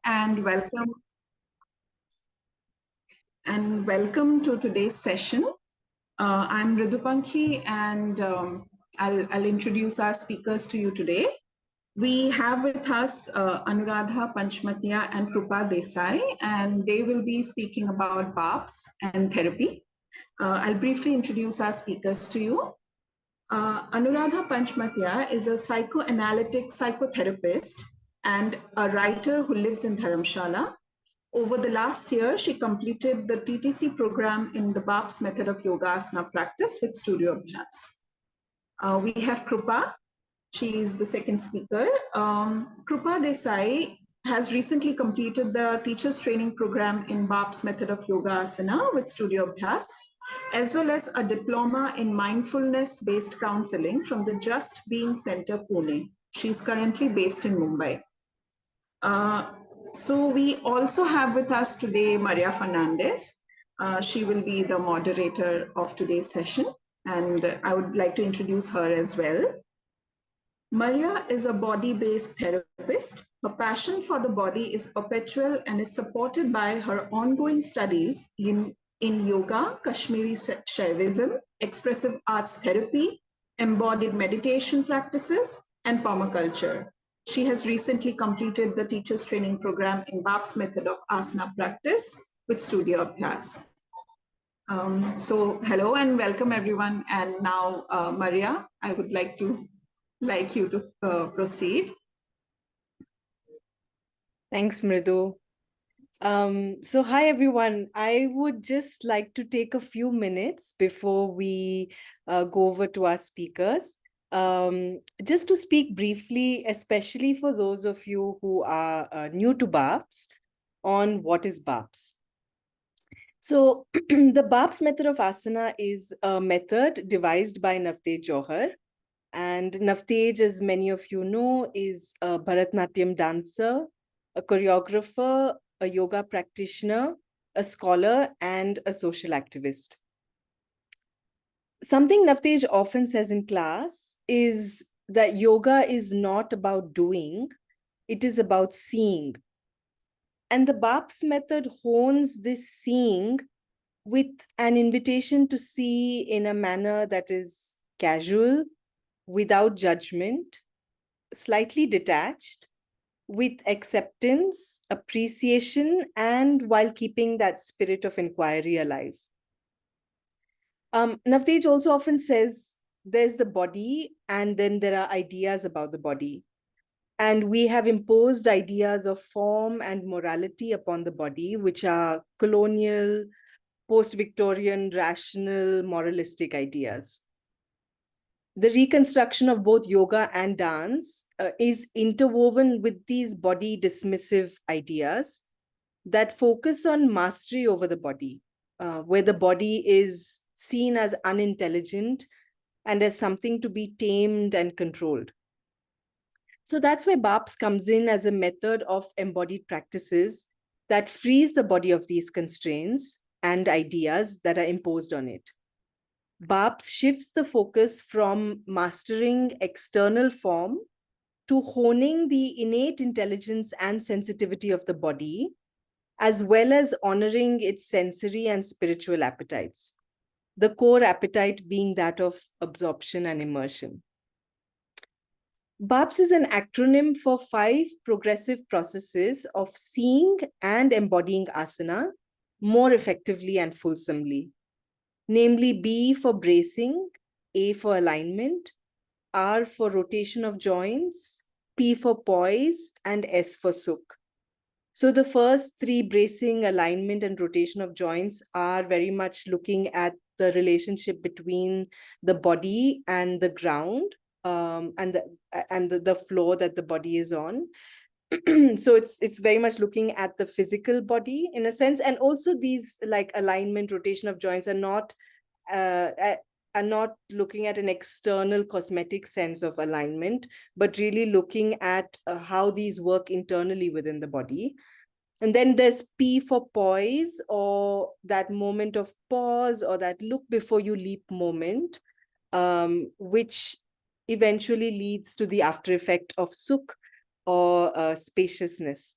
and welcome to today's session. I'm Ridupankhi, and I'll introduce our speakers to you today. We have with us Anuradha, Panchmatia, and Krupa Desai, and they will be speaking about BARPS and therapy. I'll briefly introduce our speakers to you. Anuradha Panchmatia is a psychoanalytic psychotherapist and a writer who lives in Dharamshala. Over the last year, she completed the TTC program in the BARPS Method of Asana practice with Studio Abhyas. We have Krupa. She is the second speaker. Krupa Desai has recently completed the teacher's training program in BARPS Method of Asana with Studio Abhyas, as well as a diploma in mindfulness-based counseling from the Just Being Center, Pune. She's currently based in Mumbai. So we also have with us today Maria Fernandez. She will be the moderator of today's session, and I would like to introduce her as well. Maria is a body-based therapist. Her passion for the body is perpetual and is supported by her ongoing studies in yoga, Kashmiri Shaivism, expressive arts therapy, embodied meditation practices, and permaculture. She has recently completed the teacher's training program in BARPS Method of Asana practice with Studio Abhyas. So hello and welcome everyone. And now, Maria, I would like you to proceed. Thanks, Mridu. So hi, everyone. I would just like to take a few minutes before we go over to our speakers. Just to speak briefly, especially for those of you who are new to BARPS, on what is BARPS. So the BARPS method of asana is a method devised by Navtej Johar. And Navtej, as many of you know, is a Bharatnatyam dancer, a choreographer, a yoga practitioner, a scholar, and a social activist. Something Navtej often says in class is that yoga is not about doing, it is about seeing. And the BARPS method hones this seeing with an invitation to see in a manner that is casual, without judgment, slightly detached, with acceptance, appreciation, and while keeping that spirit of inquiry alive. Navtej also often says there's the body and then there are ideas about the body. And we have imposed ideas of form and morality upon the body, which are colonial, post-Victorian, rational, moralistic ideas. The reconstruction of both yoga and dance is interwoven with these body dismissive ideas that focus on mastery over the body, where the body is seen as unintelligent and as something to be tamed and controlled. So that's where BARPS comes in as a method of embodied practices that frees the body of these constraints and ideas that are imposed on it. BARPS shifts the focus from mastering external form to honing the innate intelligence and sensitivity of the body, as well as honoring its sensory and spiritual appetites, the core appetite being that of absorption and immersion. BARPS is an acronym for 5 progressive processes of seeing and embodying asana more effectively and fulsomely. Namely, B for bracing, A for alignment, R for rotation of joints, P for poise, and S for sukh. So the first 3, bracing, alignment, and rotation of joints, are very much looking at the relationship between the body and the ground, and the floor that the body is on. So it's very much looking at the physical body in a sense, and also these like alignment, rotation of joints are not looking at an external cosmetic sense of alignment, but really looking at how these work internally within the body. And then there's P for poise, or that moment of pause, or that look before you leap moment, which eventually leads to the after effect of sukh, or spaciousness.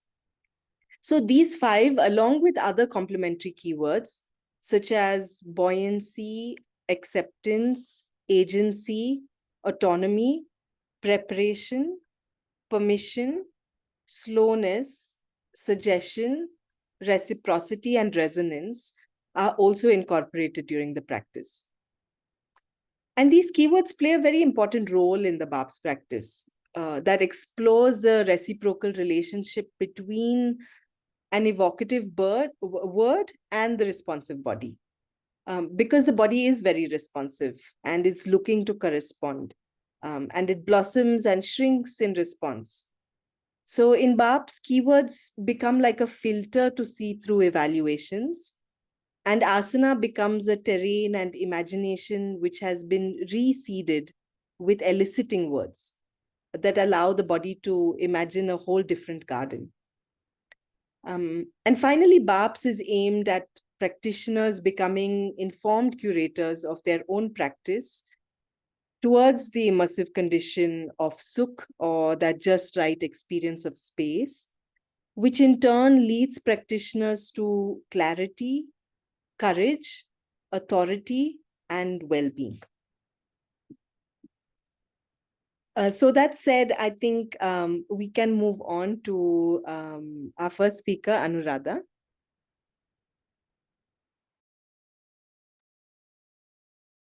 So these 5, along with other complementary keywords, such as buoyancy, acceptance, agency, autonomy, preparation, permission, slowness, suggestion, reciprocity, and resonance, are also incorporated during the practice. And these keywords play a very important role in the BARPS practice that explores the reciprocal relationship between an evocative word and the responsive body. Because the body is very responsive and is looking to correspond, and it blossoms and shrinks in response. So in BARPS, keywords become like a filter to see through evaluations, and asana becomes a terrain and imagination which has been reseeded with eliciting words that allow the body to imagine a whole different garden. And finally, BARPS is aimed at practitioners becoming informed curators of their own practice towards the immersive condition of sukh, or that just right experience of space, which in turn leads practitioners to clarity, courage, authority, and well-being. So that said, I think we can move on to our first speaker, Anuradha.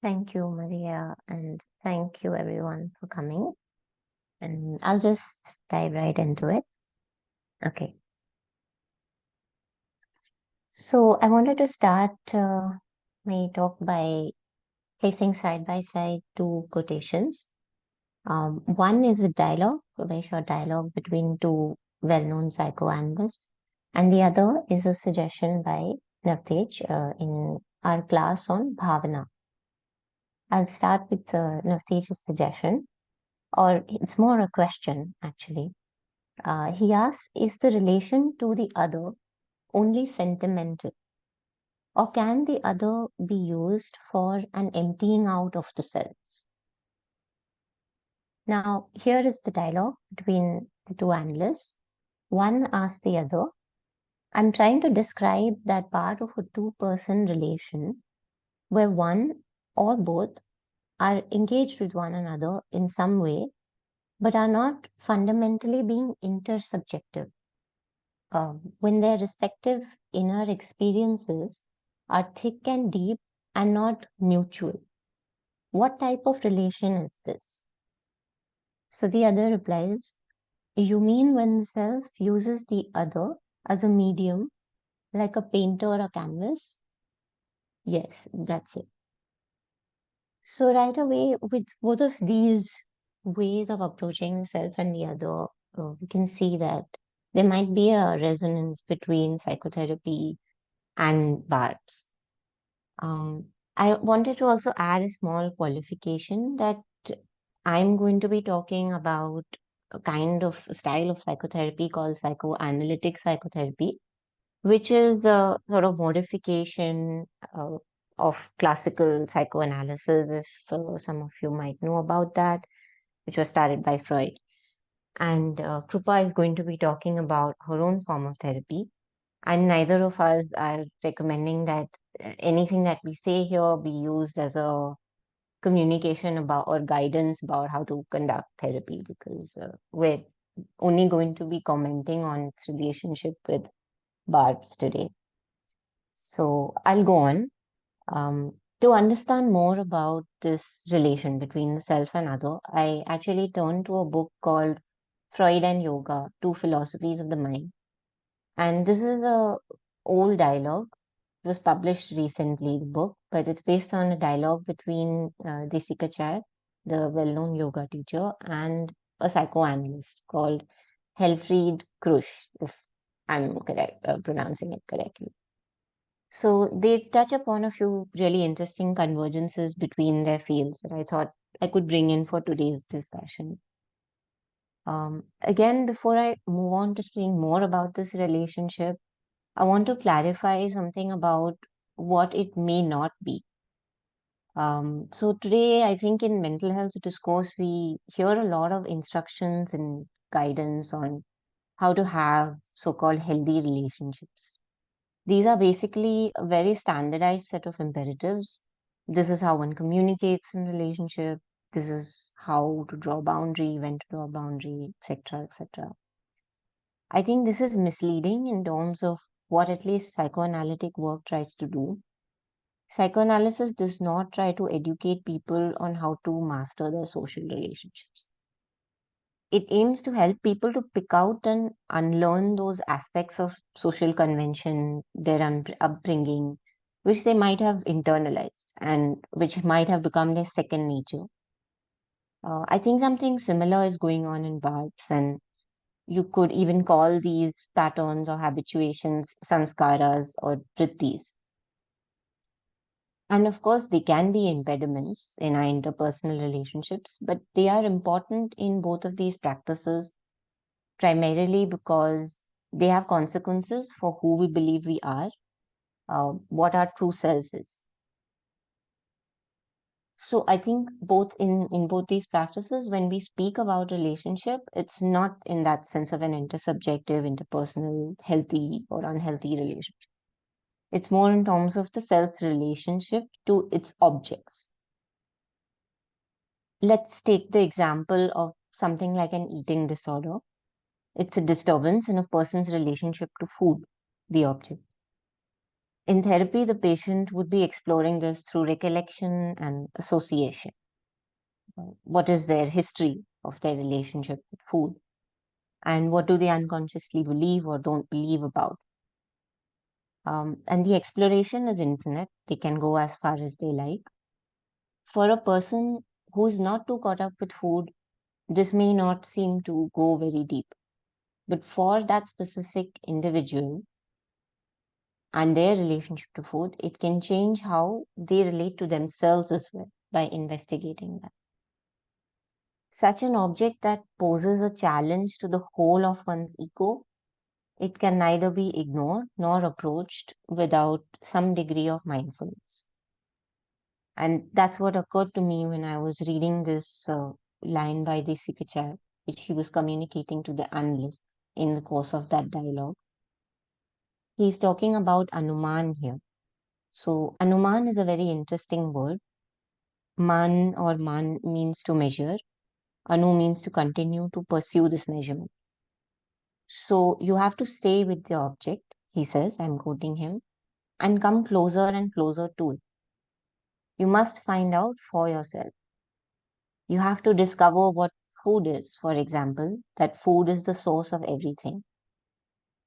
Thank you, Maria, and thank you everyone for coming. And I'll just dive right into it. Okay. So I wanted to start my talk by placing side by side 2 quotations. One is a dialogue, a very short dialogue between 2 well-known psychoanalysts, and the other is a suggestion by Navtej in our class on Bhavana. I'll start with Navtej's suggestion, or it's more a question actually. He asks, is the relation to the other only sentimental, or can the other be used for an emptying out of the self? Now, here is the dialogue between the 2 analysts. One asks the other, I'm trying to describe that part of a 2-person relation where one or both are engaged with one another in some way, but are not fundamentally being intersubjective. When their respective inner experiences are thick and deep and not mutual. What type of relation is this? So the other replies, you mean when the self uses the other as a medium, like a painter or a canvas? Yes, that's it. So right away, with both of these ways of approaching the self and the other, we can see that there might be a resonance between psychotherapy and BARPS. I wanted to also add a small qualification that I'm going to be talking about a kind of style of psychotherapy called psychoanalytic psychotherapy, which is a sort of modification of classical psychoanalysis, if some of you might know about that, which was started by Freud. And Krupa is going to be talking about her own form of therapy. And neither of us are recommending that anything that we say here be used as a communication about or guidance about how to conduct therapy, because we're only going to be commenting on its relationship with BARPS today. So I'll go on. To understand more about this relation between the self and other, I actually turned to a book called Freud and Yoga, 2 Philosophies of the Mind. And this is a old dialogue. It was published recently, the book, but it's based on a dialogue between Desai, the well-known yoga teacher, and a psychoanalyst called Helfried Krush, if I'm correct, pronouncing it correctly. So they touch upon a few really interesting convergences between their fields that I thought I could bring in for today's discussion. Again, before I move on to speaking more about this relationship, I want to clarify something about what it may not be. So today, I think in mental health discourse, we hear a lot of instructions and guidance on how to have so-called healthy relationships. These are basically a very standardized set of imperatives. This is how one communicates in relationship. This is how to draw boundary, when to draw boundary, etc., etc. I think this is misleading in terms of what at least psychoanalytic work tries to do. Psychoanalysis does not try to educate people on how to master their social relationships. It aims to help people to pick out and unlearn those aspects of social convention, their upbringing, which they might have internalized and which might have become their second nature. I think something similar is going on in BARPS, and you could even call these patterns or habituations samskaras or vrittis. And of course, they can be impediments in our interpersonal relationships, but they are important in both of these practices primarily because they have consequences for who we believe we are, what our true self is. So I think both in both these practices, when we speak about relationship, it's not in that sense of an intersubjective, interpersonal, healthy or unhealthy relationship. It's more in terms of the self relationship to its objects. Let's take the example of something like an eating disorder. It's a disturbance in a person's relationship to food, the object. In therapy, the patient would be exploring this through recollection and association. What is their history of their relationship with food? And what do they unconsciously believe or don't believe about? And the exploration is infinite. They can go as far as they like. For a person who's not too caught up with food, this may not seem to go very deep. But for that specific individual and their relationship to food, it can change how they relate to themselves as well by investigating that. Such an object that poses a challenge to the whole of one's ego, it can neither be ignored nor approached without some degree of mindfulness. And that's what occurred to me when I was reading this line by Desai, which he was communicating to the analysts in the course of that dialogue. He's talking about Anuman here. So, Anuman is a very interesting word. Man or man means to measure. Anu means to continue to pursue this measurement. So, you have to stay with the object, he says, I'm quoting him, and come closer and closer to it. You must find out for yourself. You have to discover what food is, for example, that food is the source of everything.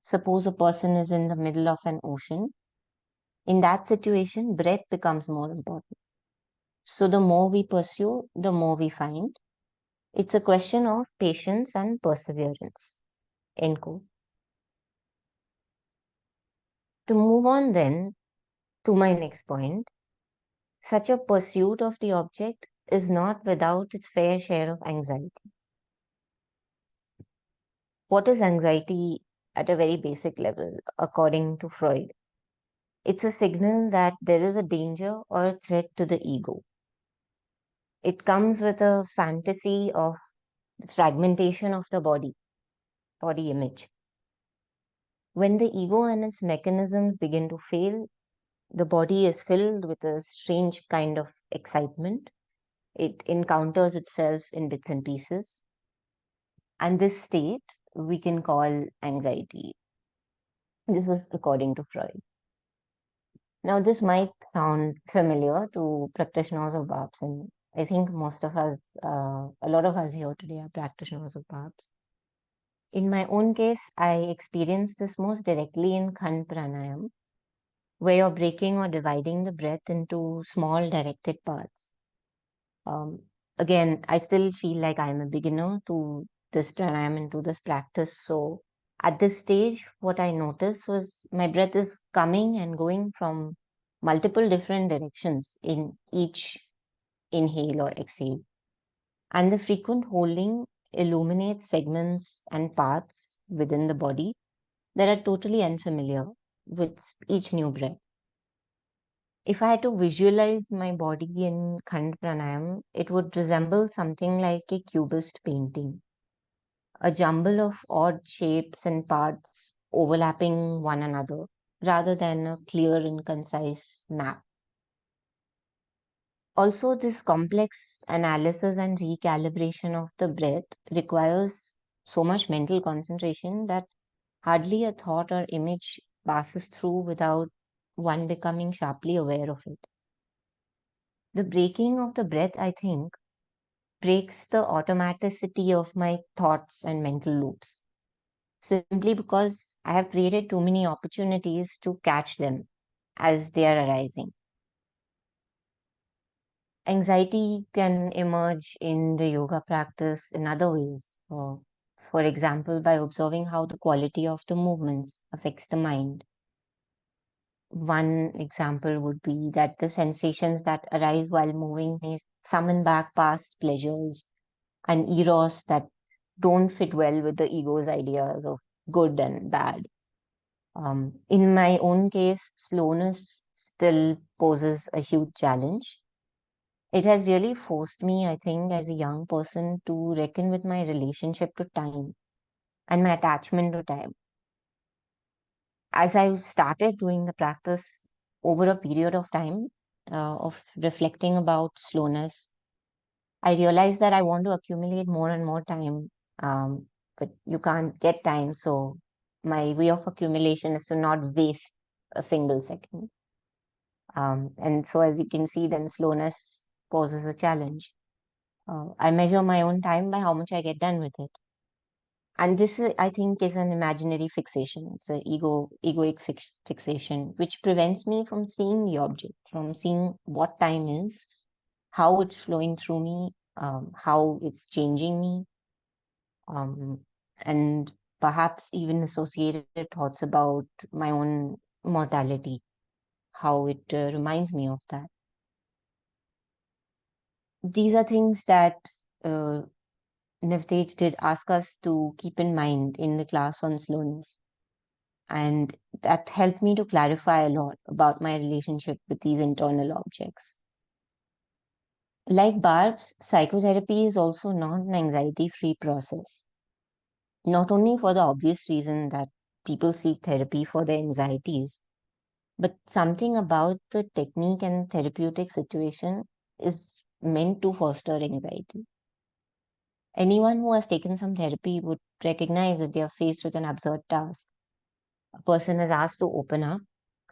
Suppose a person is in the middle of an ocean. In that situation, breath becomes more important. So the more we pursue, the more we find. It's a question of patience and perseverance. End quote. To move on then to my next point, such a pursuit of the object is not without its fair share of anxiety. What is anxiety at a very basic level, according to Freud? It's a signal that there is a danger or a threat to the ego. It comes with a fantasy of fragmentation of the body image. When the ego and its mechanisms begin to fail, the body is filled with a strange kind of excitement. It encounters itself in bits and pieces. And this state we can call anxiety. This is according to Freud. Now, this might sound familiar to practitioners of BARPS, and I think most of us, a lot of us here today are practitioners of BARPS. In my own case, I experienced this most directly in Khand Pranayam, where you're breaking or dividing the breath into small directed parts. Again, I still feel like I'm a beginner to this pranayam and to this practice. So at this stage, what I noticed was my breath is coming and going from multiple different directions in each inhale or exhale. And the frequent holding illuminates segments and paths within the body that are totally unfamiliar with each new breath. If I had to visualize my body in Khand Pranayam, it would resemble something like a cubist painting. A jumble of odd shapes and parts overlapping one another rather than a clear and concise map. Also, this complex analysis and recalibration of the breath requires so much mental concentration that hardly a thought or image passes through without one becoming sharply aware of it. The breaking of the breath, I think, breaks the automaticity of my thoughts and mental loops, simply because I have created too many opportunities to catch them as they are arising. Anxiety can emerge in the yoga practice in other ways. For example, by observing how the quality of the movements affects the mind. One example would be that the sensations that arise while moving may summon back past pleasures and eros that don't fit well with the ego's ideas of good and bad. In my own case, slowness still poses a huge challenge. It has really forced me, I think, as a young person to reckon with my relationship to time and my attachment to time. As I started doing the practice over a period of time of reflecting about slowness, I realized that I want to accumulate more and more time, but you can't get time. So my way of accumulation is to not waste a single second. And so, as you can see, then slowness poses a challenge. I measure my own time by how much I get done with it. And this, I think, is an imaginary fixation. It's an egoic fixation, which prevents me from seeing the object, from seeing what time is, how it's flowing through me, how it's changing me, um, and perhaps even associated thoughts about my own mortality, how it reminds me of that. These are things that Navtej did ask us to keep in mind in the class on slowness. And that helped me to clarify a lot about my relationship with these internal objects. Like BARPS, psychotherapy is also not an anxiety-free process. Not only for the obvious reason that people seek therapy for their anxieties, but something about the technique and therapeutic situation is meant to foster anxiety. Anyone who has taken some therapy would recognize that they are faced with an absurd task. A person is asked to open up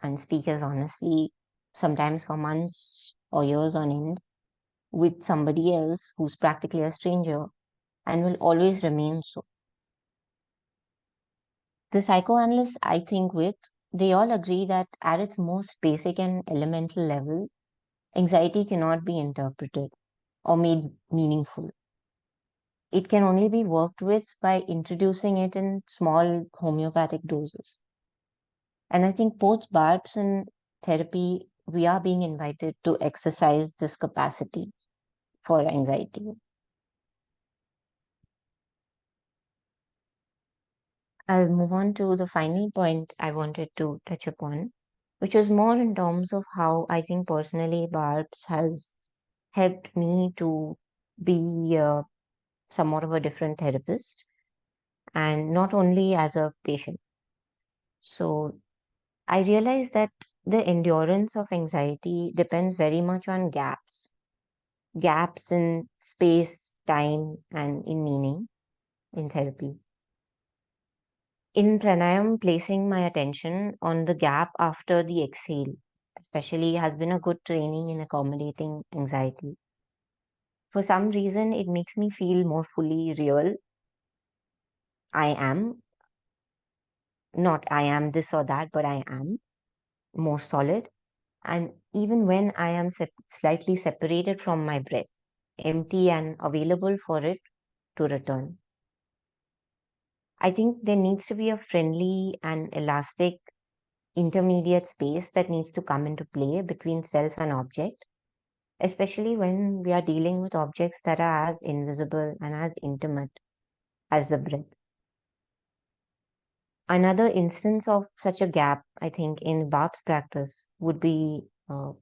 and speak as honestly, sometimes for months or years on end, with somebody else who's practically a stranger and will always remain so. The psychoanalysts I think with, they all agree that at its most basic and elemental level, anxiety cannot be interpreted or made meaningful. It can only be worked with by introducing it in small homeopathic doses. And I think both BARPS and therapy, we are being invited to exercise this capacity for anxiety. I'll move on to the final point I wanted to touch upon, which was more in terms of how I think personally BARPS has helped me to be somewhat of a different therapist and not only as a patient. So I realized that the endurance of anxiety depends very much on gaps in space, time, and in meaning in therapy. In pranayam, placing my attention on the gap after the exhale, especially, has been a good training in accommodating anxiety. For some reason, it makes me feel more fully real. I am, not I am this or that, but I am more solid. And even when I am slightly separated from my breath, empty and available for it to return. I think there needs to be a friendly and elastic intermediate space that needs to come into play between self and object, especially when we are dealing with objects that are as invisible and as intimate as the breath. Another instance of such a gap, I think, in BARPS practice would be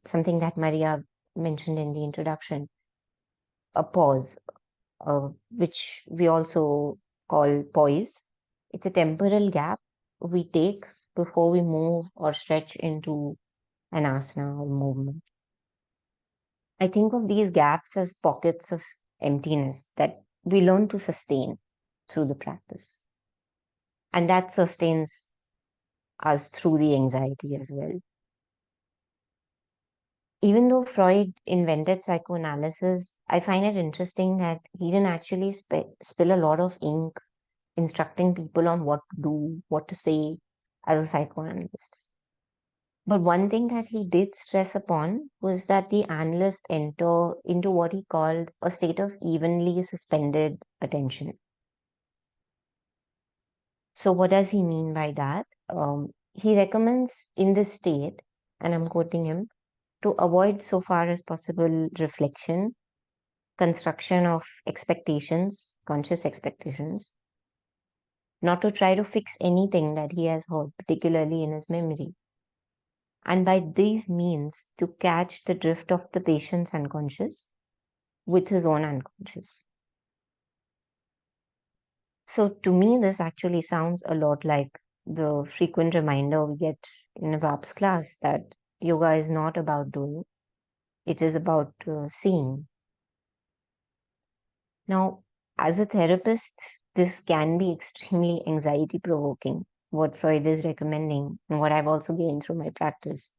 something that Maria mentioned in the introduction, a pause, which we also call poise. It's a temporal gap we take before we move or stretch into an asana or movement. I think of these gaps as pockets of emptiness that we learn to sustain through the practice. And that sustains us through the anxiety as well. Even though Freud invented psychoanalysis, I find it interesting that he didn't actually spill a lot of ink instructing people on what to do, what to say as a psychoanalyst. But one thing that he did stress upon was that the analyst enter into what he called a state of evenly suspended attention. So, what does he mean by that? He recommends in this state, and I'm quoting him, to avoid so far as possible reflection, construction of expectations, conscious expectations, not to try to fix anything that he has heard, particularly in his memory. And by these means, to catch the drift of the patient's unconscious with his own unconscious. So, to me, this actually sounds a lot like the frequent reminder we get in a BARPS class that yoga is not about doing, it is about seeing. Now, as a therapist, this can be extremely anxiety provoking, what Freud is recommending, and what I've also gained through my practice,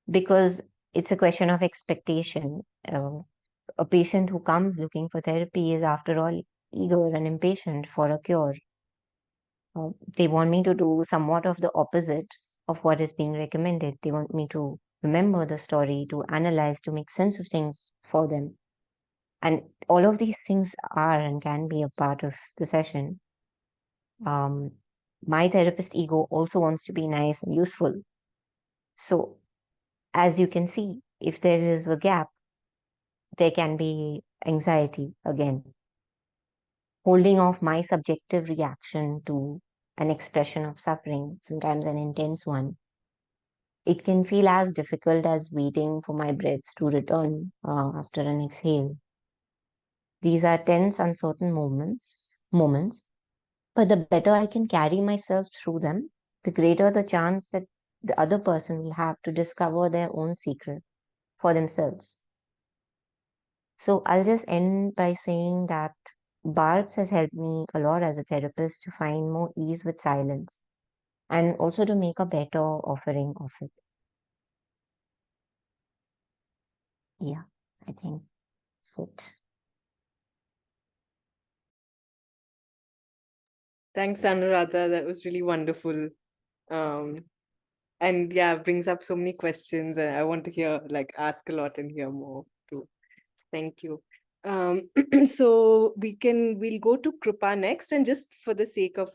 because it's a question of expectation. A patient who comes looking for therapy is, after all, eager and impatient for a cure. They want me to do somewhat of the opposite of what is being recommended. They want me to remember the story, to analyze, to make sense of things for them. And all of these things are and can be a part of the session. My therapist ego also wants to be nice and useful. So, as you can see, if there is a gap, there can be anxiety again. Holding off my subjective reaction to an expression of suffering, sometimes an intense one. It can feel as difficult as waiting for my breath to return after an exhale. These are tense, uncertain moments, but the better I can carry myself through them, the greater the chance that the other person will have to discover their own secret for themselves. So I'll just end by saying that BARPS has helped me a lot as a therapist to find more ease with silence and also to make a better offering of it. Yeah, I think that's it. Thanks, Anuradha. That was really wonderful. And yeah, brings up so many questions, and I want to hear, like, ask a lot and hear more too. Thank you. So we'll go to Krupa next, and just for the sake of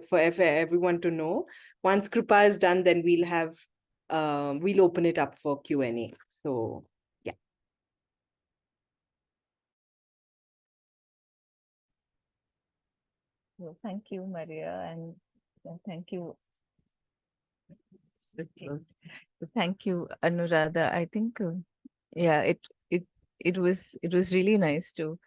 for everyone to know, once Krupa is done, then we'll open it up for Q&A. So yeah. Well, thank you, Maria, and thank you. Thank you, Anuradha. I think, yeah, it was really nice to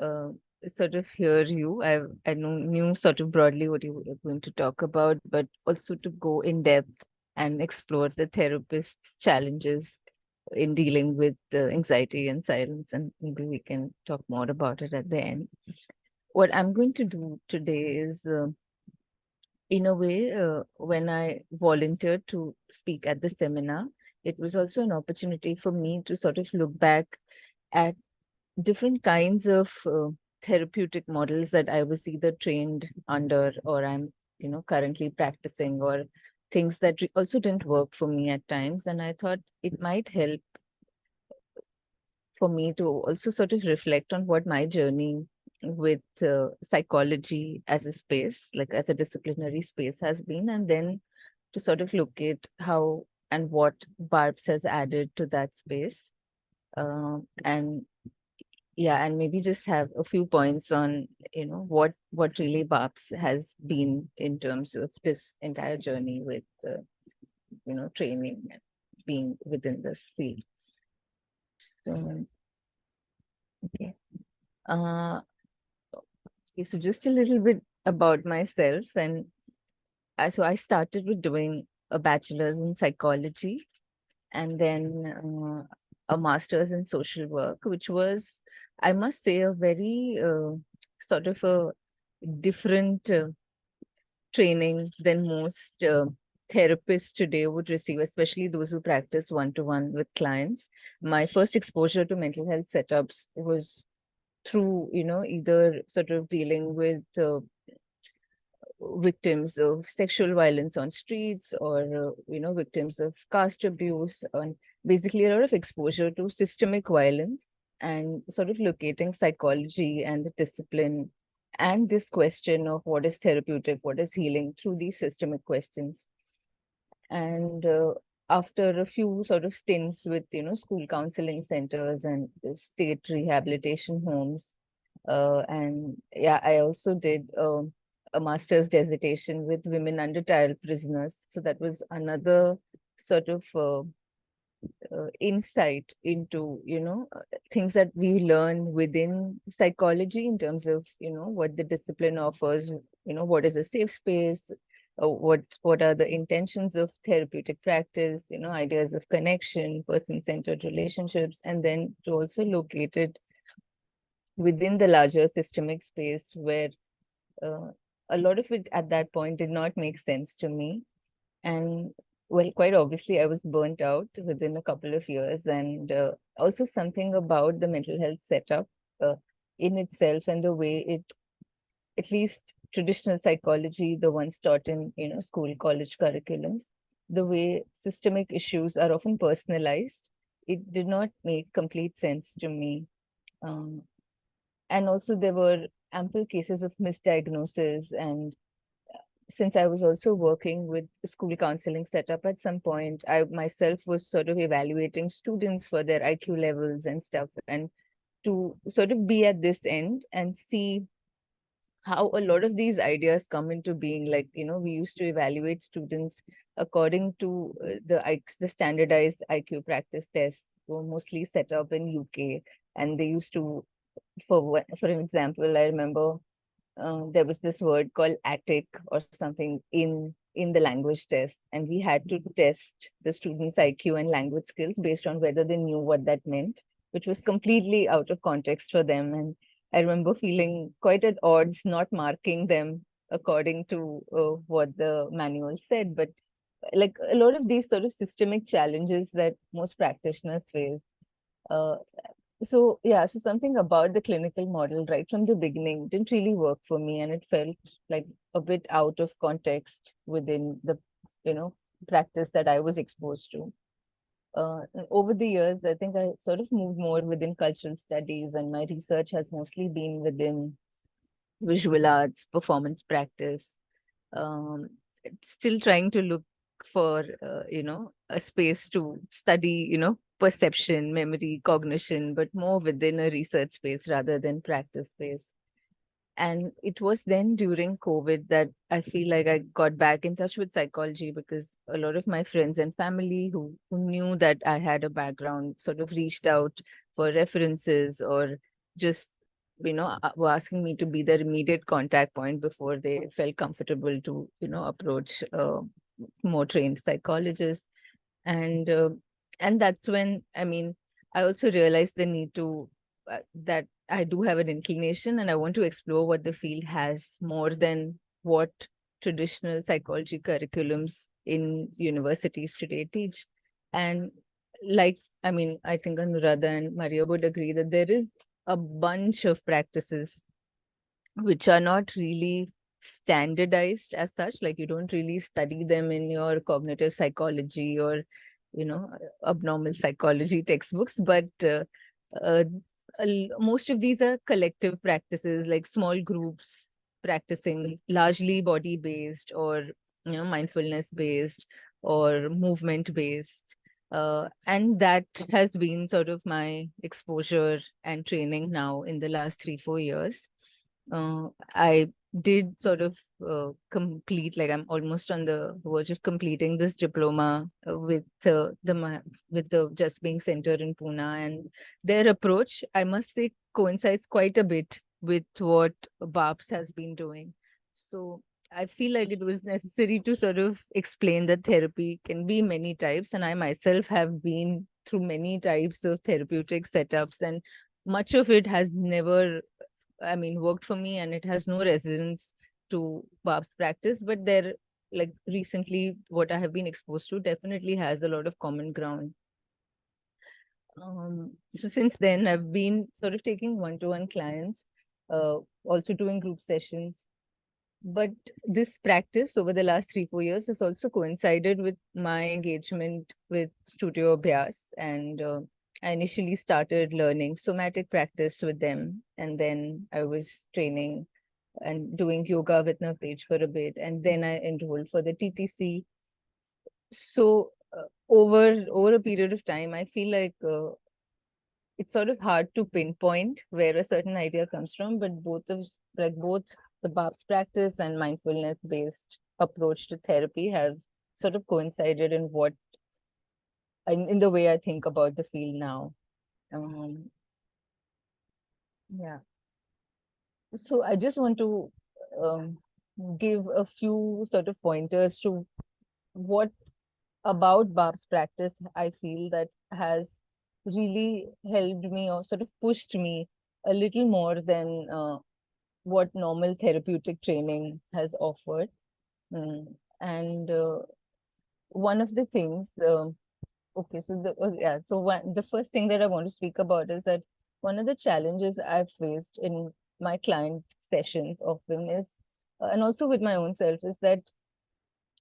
uh, sort of hear you. I knew sort of broadly what you were going to talk about, but also to go in depth and explore the therapist's challenges in dealing with anxiety and silence, and maybe we can talk more about it at the end. What I'm going to do today is, in a way, when I volunteered to speak at the seminar, it was also an opportunity for me to sort of look back at different kinds of therapeutic models that I was either trained under or I'm, currently practicing, or things that also didn't work for me at times. And I thought it might help for me to also sort of reflect on what my journey with psychology as a space, like as a disciplinary space, has been, and then to sort of look at how and what BARPS has added to that space. And yeah, and maybe just have a few points on, what really BARPS has been in terms of this entire journey with, training and being within this field. So, okay. Okay, so just a little bit about myself, and so I started with doing a bachelor's in psychology and then a master's in social work, which was, I must say, a very sort of a different training than most therapists today would receive, especially those who practice one-to-one with clients. My first exposure to mental health setups was through, either sort of dealing with victims of sexual violence on streets or, victims of caste abuse, and basically a lot of exposure to systemic violence and sort of locating psychology and the discipline and this question of what is therapeutic, what is healing through these systemic questions. And after a few sort of stints with, school counseling centers and the state rehabilitation homes, and yeah, I also did a master's dissertation with women under trial prisoners. So that was another sort of insight into, things that we learn within psychology in terms of, what the discipline offers, what is a safe space, what are the intentions of therapeutic practice, ideas of connection, person-centered relationships, and then to also locate it within the larger systemic space where uh, a lot of it at that point did not make sense to me. And well, quite obviously, I was burnt out within a couple of years. And also something about the mental health setup uh, in itself and the way it, at least traditional psychology, the ones taught in, school, college curriculums, the way systemic issues are often personalized, it did not make complete sense to me. Um, and also there were ample cases of misdiagnosis, and since I was also working with school counseling setup at some point, I myself was sort of evaluating students for their IQ levels and stuff, and to sort of be at this end and see how a lot of these ideas come into being. Like, we used to evaluate students according to the standardized IQ practice tests were mostly set up in UK, and they used to, for an example, I remember there was this word called attic or something in the language test, and we had to test the students' IQ and language skills based on whether they knew what that meant, which was completely out of context for them. And I remember feeling quite at odds, not marking them according to what the manual said, but like a lot of these sort of systemic challenges that most practitioners face. Uh, so yeah, so something about the clinical model right from the beginning didn't really work for me, and it felt like a bit out of context within the, practice that I was exposed to. And over the years, I think I sort of moved more within cultural studies, and my research has mostly been within visual arts, performance practice, um, still trying to look for a space to study perception, memory, cognition, but more within a research space rather than practice space. And it was then during COVID that I feel like I got back in touch with psychology, because a lot of my friends and family who knew that I had a background sort of reached out for references, or just, were asking me to be their immediate contact point before they felt comfortable to, approach more trained psychologists. And that's when, I mean, I also realized the need to that I do have an inclination and I want to explore what the field has more than what traditional psychology curriculums in universities today teach. And like, I mean, I think Anuradha and Maria would agree that there is a bunch of practices which are not really standardized as such. Like, you don't really study them in your cognitive psychology or, abnormal psychology textbooks, but uh, most of these are collective practices, like small groups practicing largely body based, or mindfulness based, or movement based. And that has been sort of my exposure and training now in the last 3-4 years. I did sort of complete, like I'm almost on the verge of completing this diploma with with the Just Being Center in Pune, and their approach, I must say, coincides quite a bit with what BARPS has been doing. So I feel like it was necessary to sort of explain that therapy can be many types, and I myself have been through many types of therapeutic setups, and much of it has never, I mean, worked for me, and it has no resonance to BARPS practice. But there, like recently, what I have been exposed to definitely has a lot of common ground. So since then, I've been sort of taking one-to-one clients, also doing group sessions. But this practice over the last 3-4 years has also coincided with my engagement with Studio Abhyas, and I initially started learning somatic practice with them, and then I was training and doing yoga with Navtej for a bit, and then I enrolled for the TTC. So over a period of time, I feel like it's sort of hard to pinpoint where a certain idea comes from, but both the BARPS practice and mindfulness based approach to therapy have sort of coincided in in the way I think about the field now. Um, yeah. So I just want to um, give a few sort of pointers to what about BARPS practice I feel that has really helped me or sort of pushed me a little more than what normal therapeutic training has offered. And one of the things, okay, so the first thing that I want to speak about is that one of the challenges I've faced in my client sessions often is, and also with my own self, is that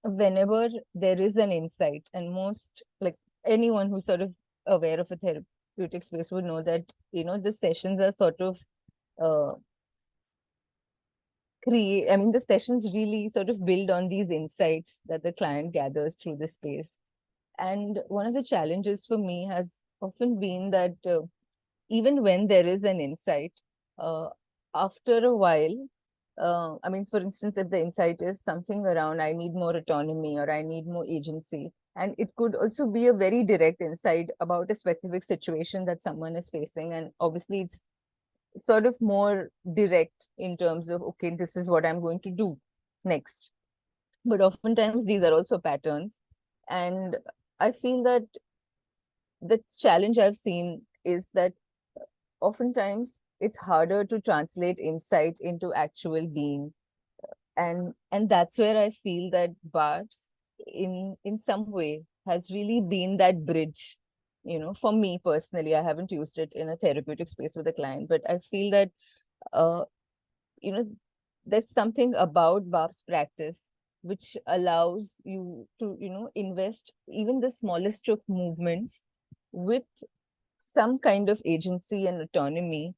whenever there is an insight, and most like anyone who's sort of aware of a therapeutic space would know that, the sessions are sort of uh, I mean, the sessions really sort of build on these insights that the client gathers through the space. And one of the challenges for me has often been that even when there is an insight, uh, after a while, I mean, for instance, if the insight is something around, I need more autonomy or I need more agency, and it could also be a very direct insight about a specific situation that someone is facing. And obviously, it's sort of more direct in terms of, okay, this is what I'm going to do next. But oftentimes these are also patterns. And I feel that the challenge I've seen is that oftentimes it's harder to translate insight into actual being. And that's where I feel that BARPS in some way has really been that bridge. For me personally, I haven't used it in a therapeutic space with a client, but I feel that uh, you know, there's something about BARPS practice which allows you to, invest even the smallest of movements with some kind of agency and autonomy.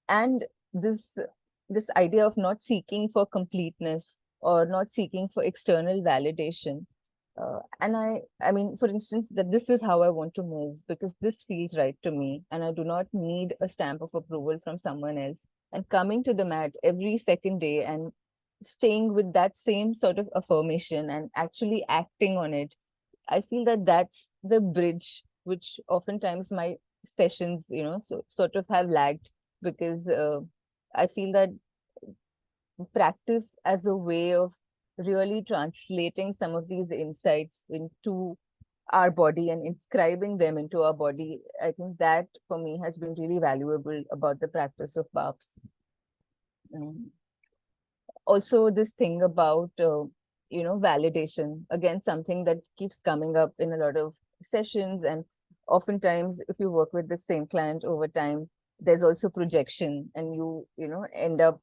And this this idea of not seeking for completeness or not seeking for external validation. And I mean, for instance, that this is how I want to move because this feels right to me, and I do not need a stamp of approval from someone else. And coming to the mat every second day and staying with that same sort of affirmation and actually acting on it, I feel that that's the bridge which oftentimes my sessions, sort of have lagged because I feel that practice as a way of really translating some of these insights into our body and inscribing them into our body. I think that for me has been really valuable about the practice of BARPS. Also, this thing about validation, again, something that keeps coming up in a lot of sessions. And oftentimes if you work with the same client over time, there's also projection, and you end up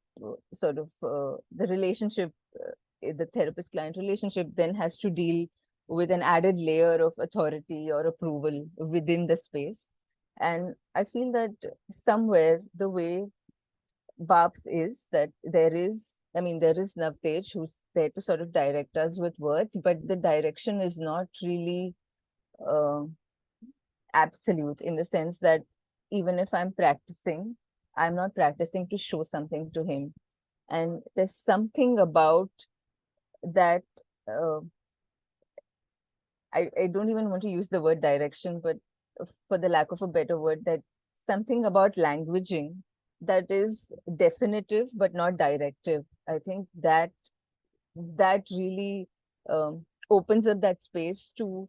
sort of the relationship, the therapist client relationship then has to deal with an added layer of authority or approval within the space. And I feel that somewhere the way BARPS is that there is Navtej who's there to sort of direct us with words, but the direction is not really uh, absolute in the sense that even if I'm practicing, I'm not practicing to show something to him. And there's something about that. Uh, I don't even want to use the word direction, but for the lack of a better word, that something about languaging that is definitive but not directive. I think that that really opens up that space to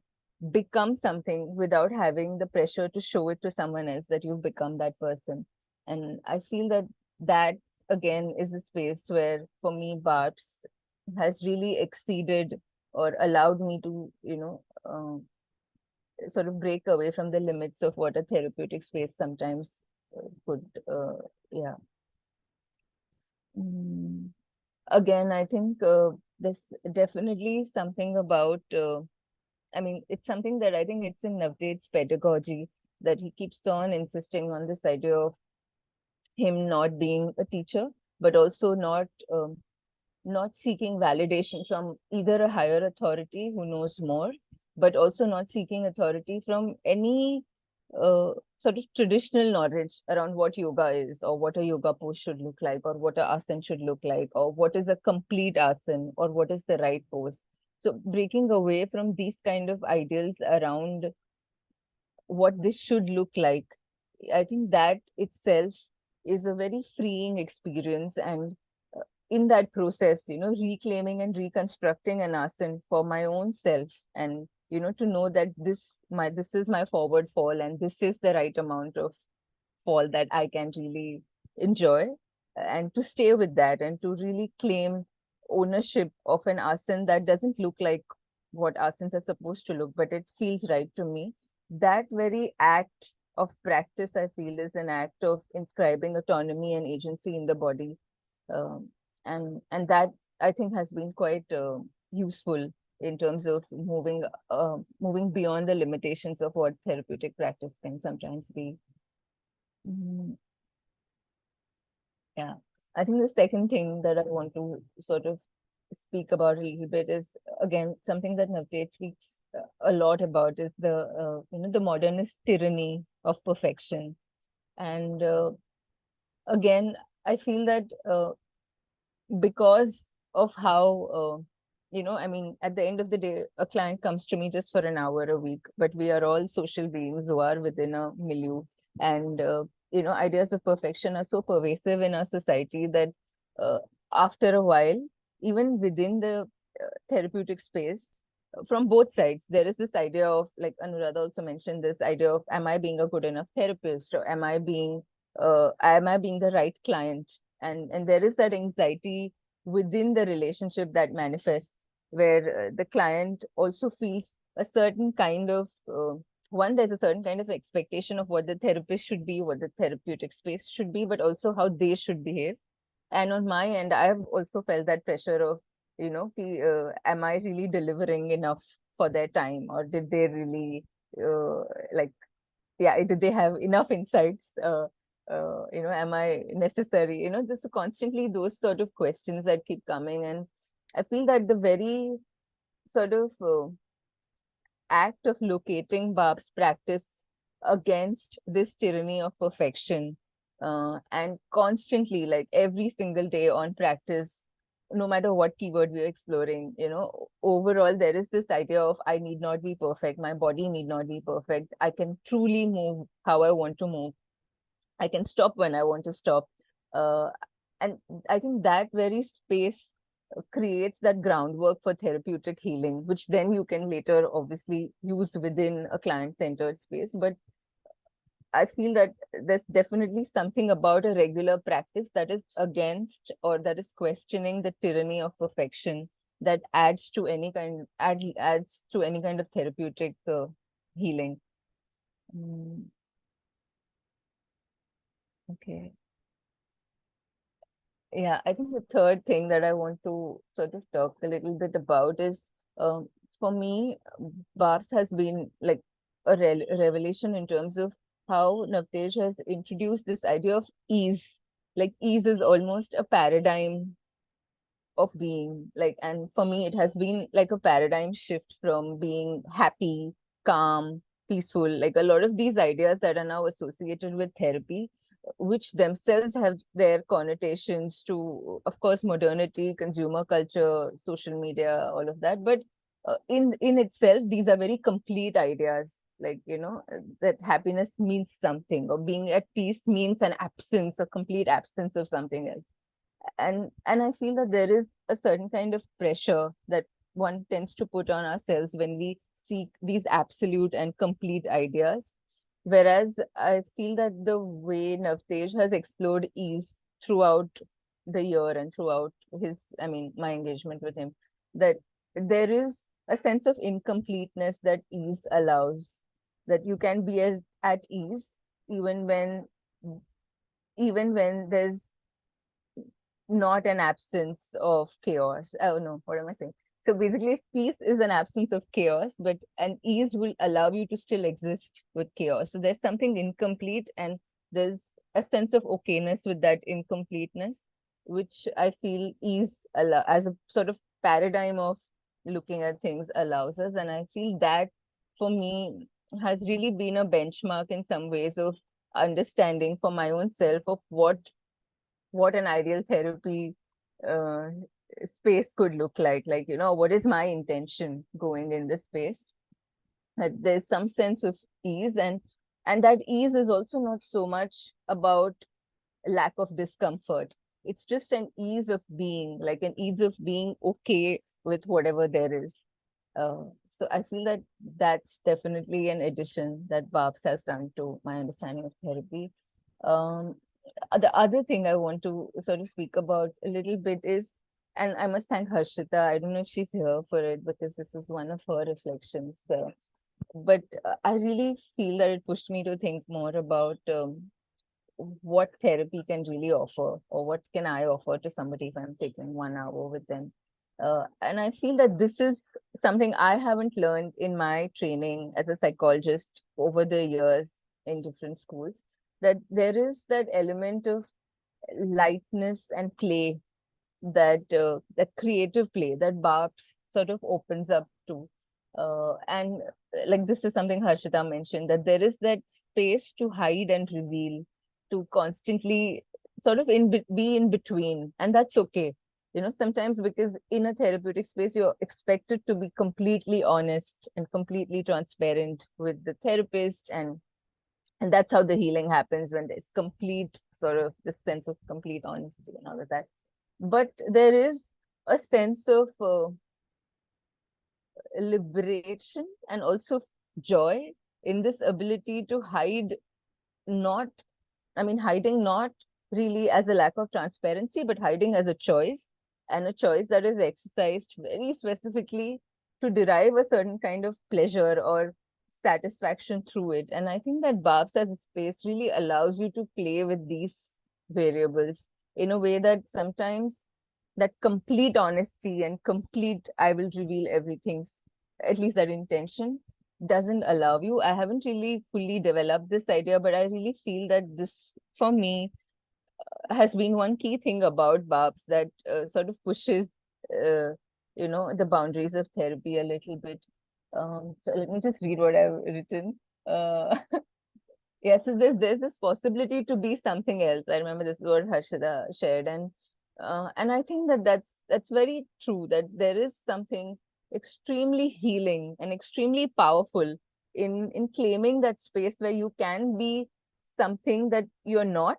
become something without having the pressure to show it to someone else that you've become that person. And I feel that that again is a space where, for me, BARPS has really exceeded or allowed me to, sort of break away from the limits of what a therapeutic space sometimes could, yeah. Mm. Again, I think there's definitely something about, I mean, it's something that I think it's in Navdeep's pedagogy, that he keeps on insisting on this idea of him not being a teacher, but also not seeking validation from either a higher authority who knows more, but also not seeking authority from any sort of traditional knowledge around what yoga is, or what a yoga pose should look like, or what a asana should look like, or what is a complete asana, or what is the right pose. So breaking away from these kind of ideals around what this should look like, I think that itself is a very freeing experience. And in that process, reclaiming and reconstructing an asana for my own self, and to know that this is my forward fall, and this is the right amount of fall that I can really enjoy, and to stay with that, and to really claim ownership of an asana that doesn't look like what asanas are supposed to look, but it feels right to me. That very act of practice, I feel, is an act of inscribing autonomy and agency in the body. um, and that, I think, has been quite useful in terms of moving beyond the limitations of what therapeutic practice can sometimes be. Mm, yeah, I think the second thing that I want to sort of speak about a little bit is, again, something that Navdeep speaks a lot about, is the modernist tyranny of perfection. And again, I feel that because of how, I mean, at the end of the day, a client comes to me just for an hour a week, but we are all social beings who are within a milieu. And ideas of perfection are so pervasive in our society that uh, after a while, even within the therapeutic space, from both sides, there is this idea of, like Anuradha also mentioned, this idea of, am I being a good enough therapist, or am I being the right client? And there is that anxiety within the relationship that manifests, where the client also feels a certain kind of there's a certain kind of expectation of what the therapist should be, what the therapeutic space should be, but also how they should behave. And on my end, I have also felt that pressure of, am I really delivering enough for their time, or did they really like, yeah, did they have enough insights? Am I necessary? This are constantly those sort of questions that keep coming. And I feel that the very sort of act of locating BARP's practice against this tyranny of perfection, and constantly, like every single day on practice, no matter what keyword we're exploring, overall, there is this idea of, I need not be perfect, my body need not be perfect, I can truly move how I want to move, I can stop when I want to stop. Uh, and I think that very space creates that groundwork for therapeutic healing, which then you can later obviously use within a client-centered space. But I feel that there's definitely something about a regular practice that is against, or that is questioning the tyranny of perfection, that adds to any kind of therapeutic healing. Mm, okay. Yeah, I think the third thing that I want to sort of talk a little bit about is, for me, BARPS has been like a revelation in terms of how Navtej has introduced this idea of ease. Like, ease is almost a paradigm of being, like, and for me, it has been like a paradigm shift from being happy, calm, peaceful, like a lot of these ideas that are now associated with therapy, which themselves have their connotations to, of course, modernity, consumer culture, social media, all of that. But in itself, these are very complete ideas, like, that happiness means something, or being at peace means an absence, a complete absence of something else. and I feel that there is a certain kind of pressure that one tends to put on ourselves when we seek these absolute and complete ideas. Whereas I feel that the way Navtej has explored ease throughout the year and throughout his, I mean, my engagement with him, that there is a sense of incompleteness that ease allows, that you can be as at ease even when there's not an absence of chaos. Oh no, what am I saying? So basically, peace is an absence of chaos, but an ease will allow you to still exist with chaos. So there's something incomplete, and there's a sense of okayness with that incompleteness, which I feel ease as a sort of paradigm of looking at things allows us. And I feel that for me has really been a benchmark in some ways of understanding for my own self of what an ideal therapy uh, space could look like. Like, what is my intention going in this space? That there's some sense of ease, and that ease is also not so much about lack of discomfort. It's just an ease of being, like an ease of being okay with whatever there is. Uh, so I feel that that's definitely an addition that BARPS has done to my understanding of therapy. Um, the other thing I want to sort of speak about a little bit is, and I must thank Harshita. I don't know if she's here for it because this is one of her reflections. But I really feel that it pushed me to think more about what therapy can really offer, or what can I offer to somebody if I'm taking 1 hour with them. And I feel that this is something I haven't learned in my training as a psychologist over the years in different schools, that there is that element of lightness and play, that creative play that BARPS sort of opens up to. And like this is something Harshita mentioned, that there is that space to hide and reveal, to constantly sort of be in between, and that's okay. Sometimes, because in a therapeutic space, you're expected to be completely honest and completely transparent with the therapist, and that's how the healing happens, when there's complete sort of this sense of complete honesty and all of that. But there is a sense of liberation and also joy in this ability to hide, not, I mean, hiding not really as a lack of transparency, but hiding as a choice, and a choice that is exercised very specifically to derive a certain kind of pleasure or satisfaction through it. And I think that BARPS as a space really allows you to play with these variables in a way that sometimes that complete honesty and complete I will reveal everything, at least that intention, doesn't allow you. I haven't really fully developed this idea, but I really feel that this, for me, has been one key thing about BARPS that sort of pushes, the boundaries of therapy a little bit. So let me just read what I've written. Uh, yeah, so there's this possibility to be something else. I remember this is what Harshada shared, and I think that that's very true, that there is something extremely healing and extremely powerful in claiming that space where you can be something that you're not,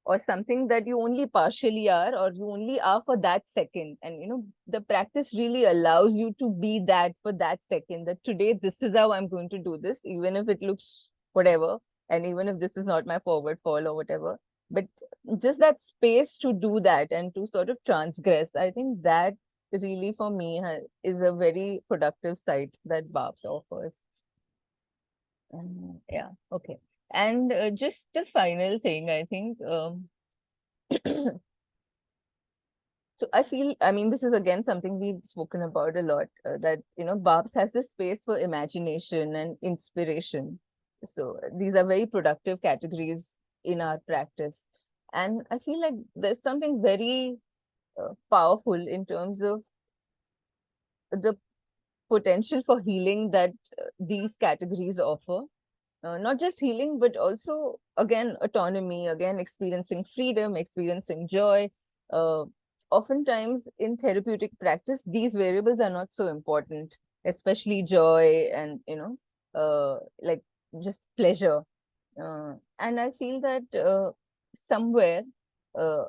or something that you only partially are, or you only are for that second. And the practice really allows you to be that for that second, that today this is how I'm going to do this, even if it looks whatever, and even if this is not my forward fall or whatever. But just that space to do that and to sort of transgress, I think that really for me is a very productive site that BARPS offers. Yeah, okay. And just the final thing, I think, so I feel, I mean, this is again something we've spoken about a lot, that, BARPS has this space for imagination and inspiration. So these are very productive categories in our practice. And I feel like there's something very powerful in terms of the potential for healing that these categories offer. Not just healing, but also, again, autonomy, again, experiencing freedom, experiencing joy. Oftentimes in therapeutic practice, these variables are not so important, especially joy and, like just pleasure. And I feel that somewhere, uh,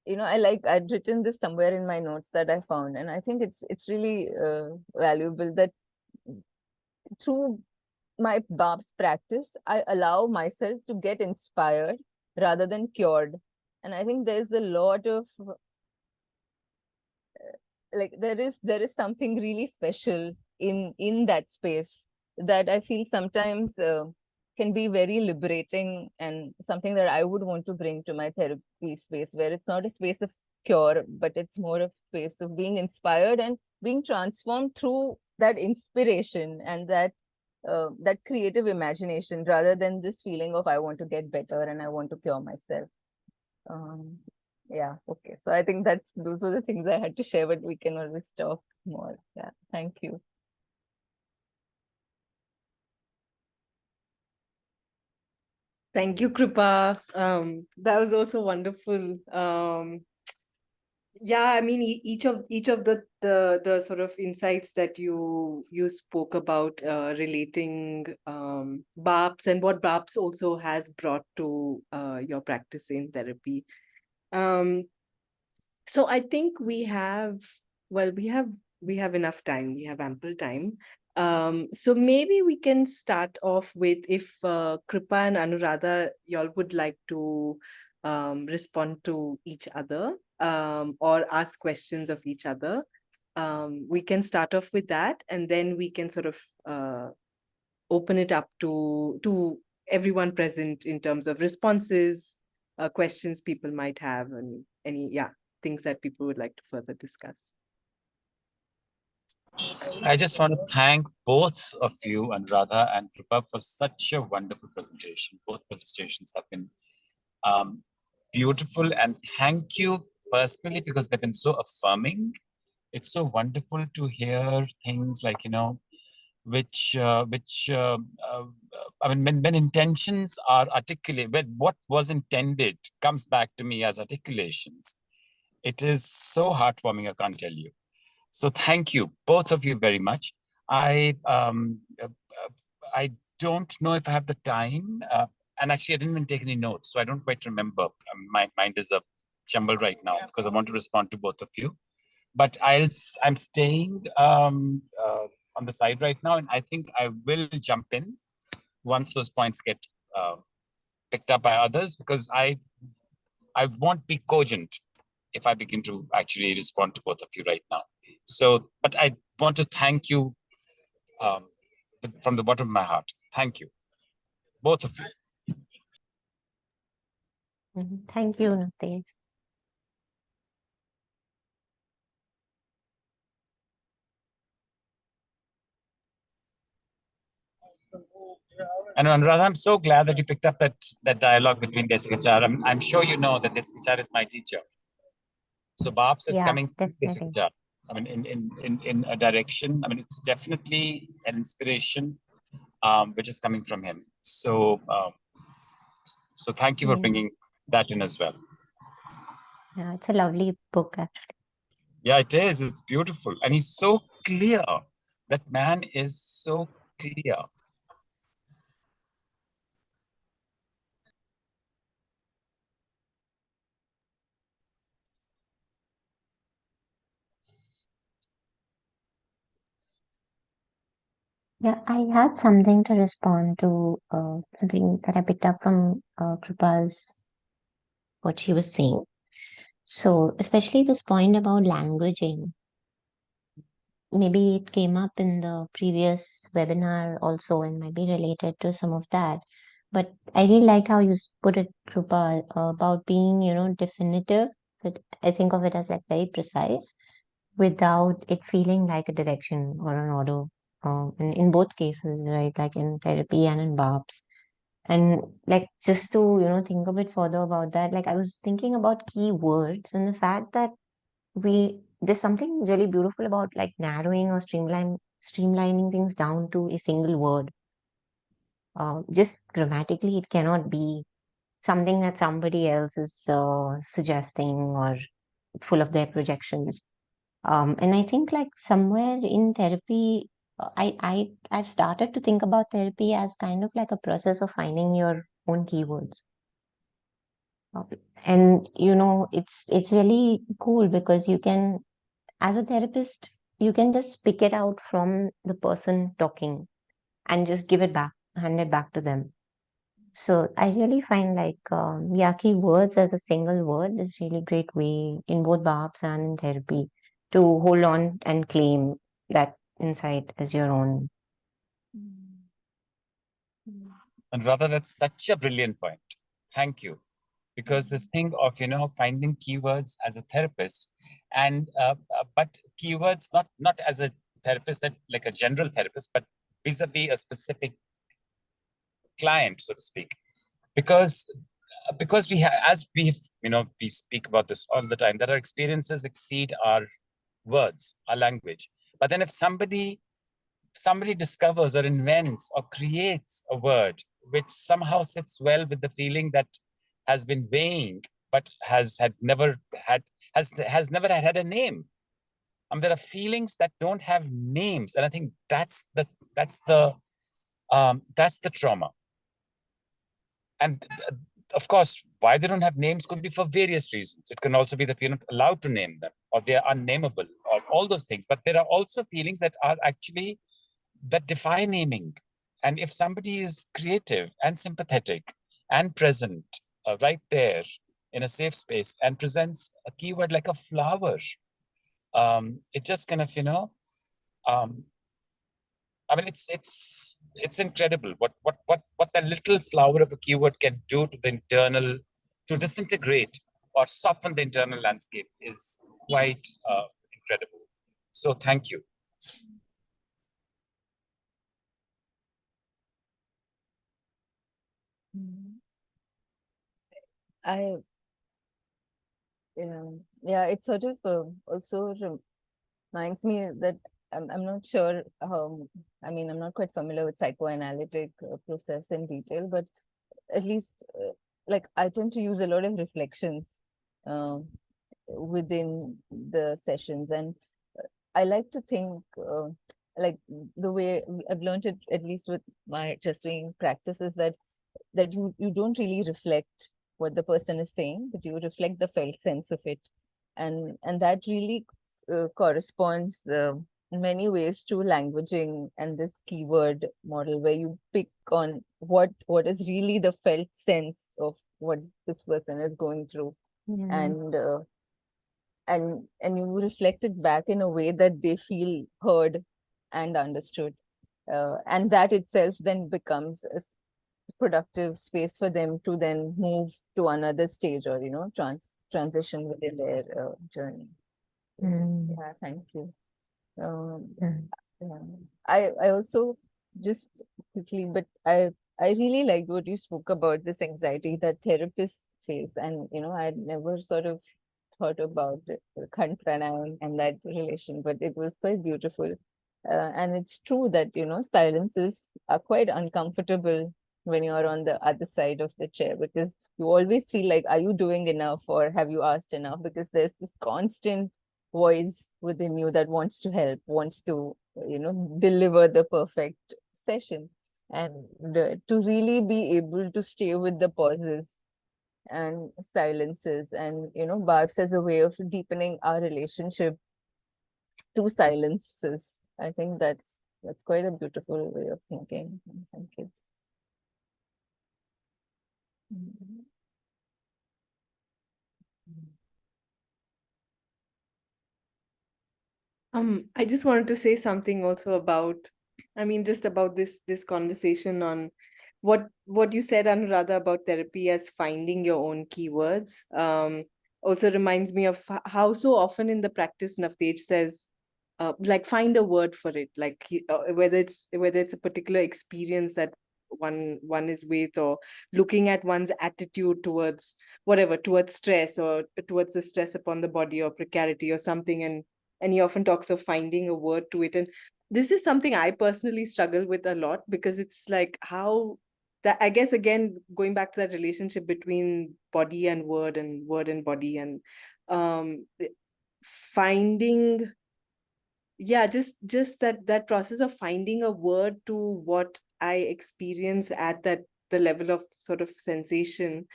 I'd written this somewhere in my notes that I found, and I think it's really valuable that through my BARPS practice, I allow myself to get inspired rather than cured. And I think there's a lot of there is something really special in that space that I feel sometimes can be very liberating, and something that I would want to bring to my therapy space, where it's not a space of cure, but it's more a space of being inspired and being transformed through that inspiration and that creative imagination, rather than this feeling of I want to get better and I want to cure myself. Um, yeah, okay. So I think those were the things I had to share, but we can always talk more. Yeah, thank you. Thank you, Krupa. That was also wonderful. Yeah, I mean, each of the sort of insights that you spoke about, relating BARPS and what BARPS also has brought to your practice in therapy. So I think we have enough time. We have ample time. So maybe we can start off with, if Krupa and Anuradha, y'all would like to respond to each other, or ask questions of each other. We can start off with that, and then we can sort of open it up to everyone present in terms of responses, questions people might have, and any things that people would like to further discuss. I just want to thank both of you, Anuradha and Krupa, for such a wonderful presentation. Both presentations have been beautiful, and thank you personally because they've been so affirming. It's so wonderful to hear things like, which I mean, when intentions are articulated, when what was intended comes back to me as articulations, it is so heartwarming, I can't tell you. So thank you, both of you, very much. I don't know if I have the time, and actually I didn't even take any notes, so I don't quite remember. My mind is a jumble right now because I want to respond to both of you. But I'm staying on the side right now, and I think I will jump in once those points get picked up by others, because I won't be cogent if I begin to actually respond to both of you right now. So, but I want to thank you from the bottom of my heart. Thank you, both of you. Thank you, Nutesh. And Anuradha, I'm so glad that you picked up that dialogue between Desai. I'm sure you know that Desai is my teacher. So BARPS is coming to Desai. I mean, in a direction. I mean, it's definitely an inspiration, which is coming from him. So, so thank you for bringing that in as well. Yeah, it's a lovely book, actually. Yeah, it is. It's beautiful, and he's so clear. That man is so clear. Yeah, I had something to respond to, something that I picked up from Krupa's, what she was saying. So, especially this point about languaging, maybe it came up in the previous webinar also and might be related to some of that. But I really like how you put it, Krupa, about being, definitive. But I think of it as like very precise without it feeling like a direction or an order. In both cases, right, like in therapy and in BARPS. And like just to, think a bit further about that, like I was thinking about key words and the fact that there's something really beautiful about like narrowing or streamlining things down to a single word. Just grammatically, it cannot be something that somebody else is suggesting or full of their projections. And I think like somewhere in therapy, I've started to think about therapy as kind of like a process of finding your own keywords. And it's really cool because you can, as a therapist, you can just pick it out from the person talking and just give it back, hand it back to them. So I really find keywords as a single word is really great way in both BARPS and in therapy to hold on and claim that insight as your own. And rather, that's such a brilliant point. Thank you. Because this thing of, finding keywords as a therapist and, but keywords, not as a therapist, that like a general therapist, but vis-a-vis a specific client, so to speak. Because we have, as we speak about this all the time, that our experiences exceed our words, our language. But then if somebody discovers or invents or creates a word which somehow sits well with the feeling that has been vague but has never had a name. There are feelings that don't have names, and I think that's the trauma. And of course, why they don't have names could be for various reasons. It can also be that we're not allowed to name them, or they are unnameable, or all those things. But there are also feelings that are actually that defy naming. And if somebody is creative and sympathetic and present right there in a safe space and presents a keyword like a flower, it just kind of, it's incredible what the little flower of a keyword can do to the internal, to disintegrate or soften the internal landscape is quite incredible. So thank you. It sort of also reminds me that I'm not sure how, I'm not quite familiar with psychoanalytic process in detail, but at least I tend to use a lot of reflections within the sessions, and I like to think the way I've learned it, at least with my just doing practice, is that you don't really reflect what the person is saying, but you reflect the felt sense of it, and that really corresponds in many ways to languaging and this keyword model, where you pick on what is really the felt sense of what this person is going through, and you reflect it back in a way that they feel heard and understood, and that itself then becomes a productive space for them to then move to another stage, or transition within their journey. Yeah, thank you. I also just quickly, but I really liked what you spoke about, this anxiety that therapists face, and I had never sort of thought about Khan Pranayam and that relation, but it was quite beautiful. And it's true that silences are quite uncomfortable when you're on the other side of the chair, because you always feel like, are you doing enough, or have you asked enough? Because there's this constant voice within you that wants to help, wants to deliver the perfect session, and to really be able to stay with the pauses and silences, and BARPS as a way of deepening our relationship to silences. I think that's quite a beautiful way of thinking. Thank you. I just wanted to say something also about, just about this conversation on what you said, Anuradha, about therapy as finding your own keywords. Also reminds me of how so often in the practice Navtej says, find a word for it, whether it's a particular experience that one is with, or looking at one's attitude towards whatever, towards stress, or towards the stress upon the body, or precarity, or something, and he often talks of finding a word to it. And this is something I personally struggle with a lot, because it's like how that, I guess, again, going back to that relationship between body and word and body, and finding, just that process of finding a word to what I experience at the level of sort of sensation.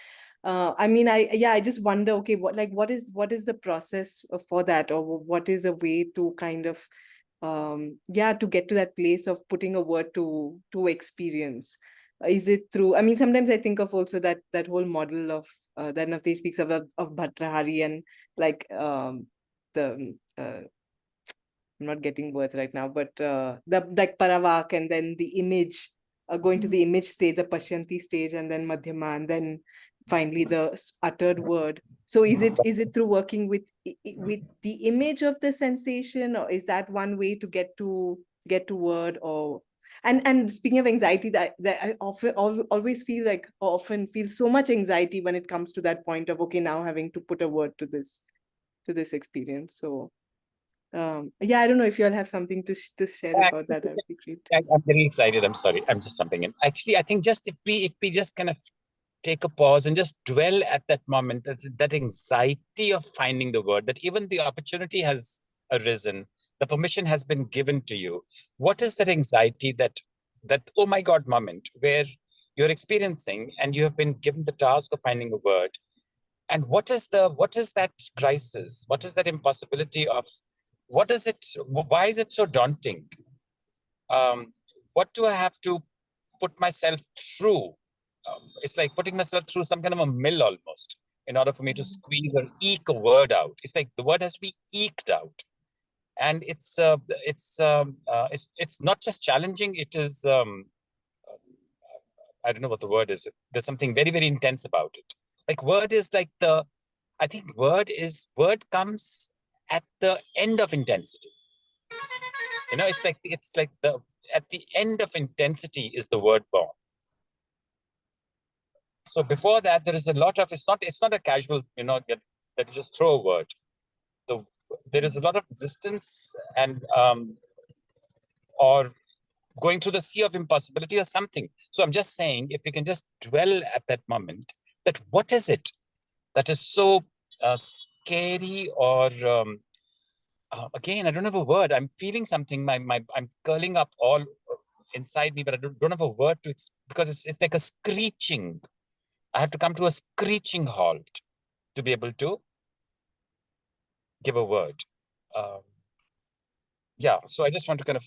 I mean, I just wonder, okay, what is the process for that, or what is a way to kind of, to get to that place of putting a word to experience? Is it through? I mean, sometimes I think of also that whole model of that Navtesh speaks of Bhatrahari, and like the I'm not getting words right now, but the like Paravak, and then the image, going to the image stage, the Pashyanti stage, and then Madhyama, and then finally the uttered word. So is it through working with the image of the sensation, or is that one way to get to word? Or and speaking of anxiety, that I always feel like, often feel so much anxiety when it comes to that point of, okay, now having to put a word to this experience. So I don't know if you all have something to share about that. That'd be great. I'm very excited. I'm sorry. I'm just jumping in. Actually, I think just if we just kind of take a pause and just dwell at that moment, that anxiety of finding the word, that even the opportunity has arisen, the permission has been given to you. What is that anxiety, that oh my God moment where you're experiencing and you have been given the task of finding a word? And what is that crisis? What is that impossibility of, what is it? Why is it so daunting? What do I have to put myself through? It's like putting myself through some kind of a mill almost, in order for me to squeeze or eke a word out. It's like the word has to be eked out, and it's not just challenging. It is I don't know what the word is. There's something very, very intense about it. Like word is like I think word comes at the end of intensity. It's like at the end of intensity is the word born. So before that, there is a lot of, it's not a casual, that you just throw a word. There is a lot of resistance and or going through the sea of impossibility or something. So I'm just saying, if we can just dwell at that moment, that what is it that is so scary, or again, I don't have a word. I'm feeling something. I'm curling up all inside me, but I don't have a word to, because it's like a screeching. I have to come to a screeching halt to be able to give a word. So I just want to kind of,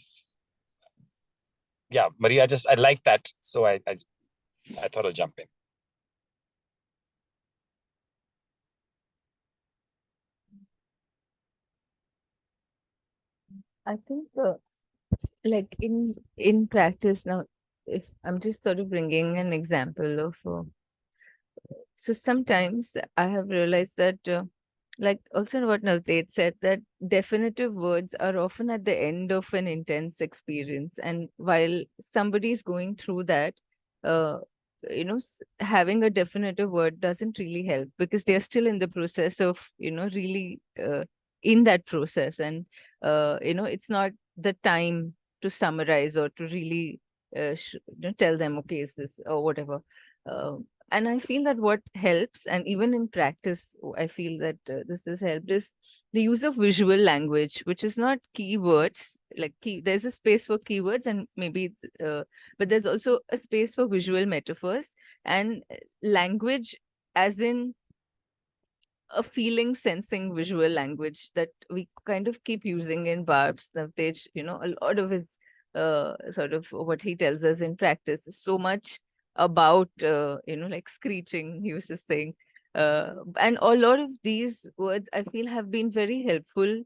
Maria, I like that. So I thought I'll jump in. I think like in practice now, if I'm just sort of bringing an example of so sometimes I have realized that like also what Navtesh said, that definitive words are often at the end of an intense experience, and while somebody is going through that, uh, having a definitive word doesn't really help, because they're still in the process of really in that process, and it's not the time to summarize or to really tell them, okay, is this or whatever. And I feel that what helps, and even in practice, I feel that this has helped, is the use of visual language, which is not keywords. Like there's a space for keywords, and maybe, but there's also a space for visual metaphors and language, as in a feeling, sensing, visual language that we kind of keep using in BARPS. Navtesh, a lot of his sort of what he tells us in practice is so much about, like screeching, he was just saying. And a lot of these words I feel have been very helpful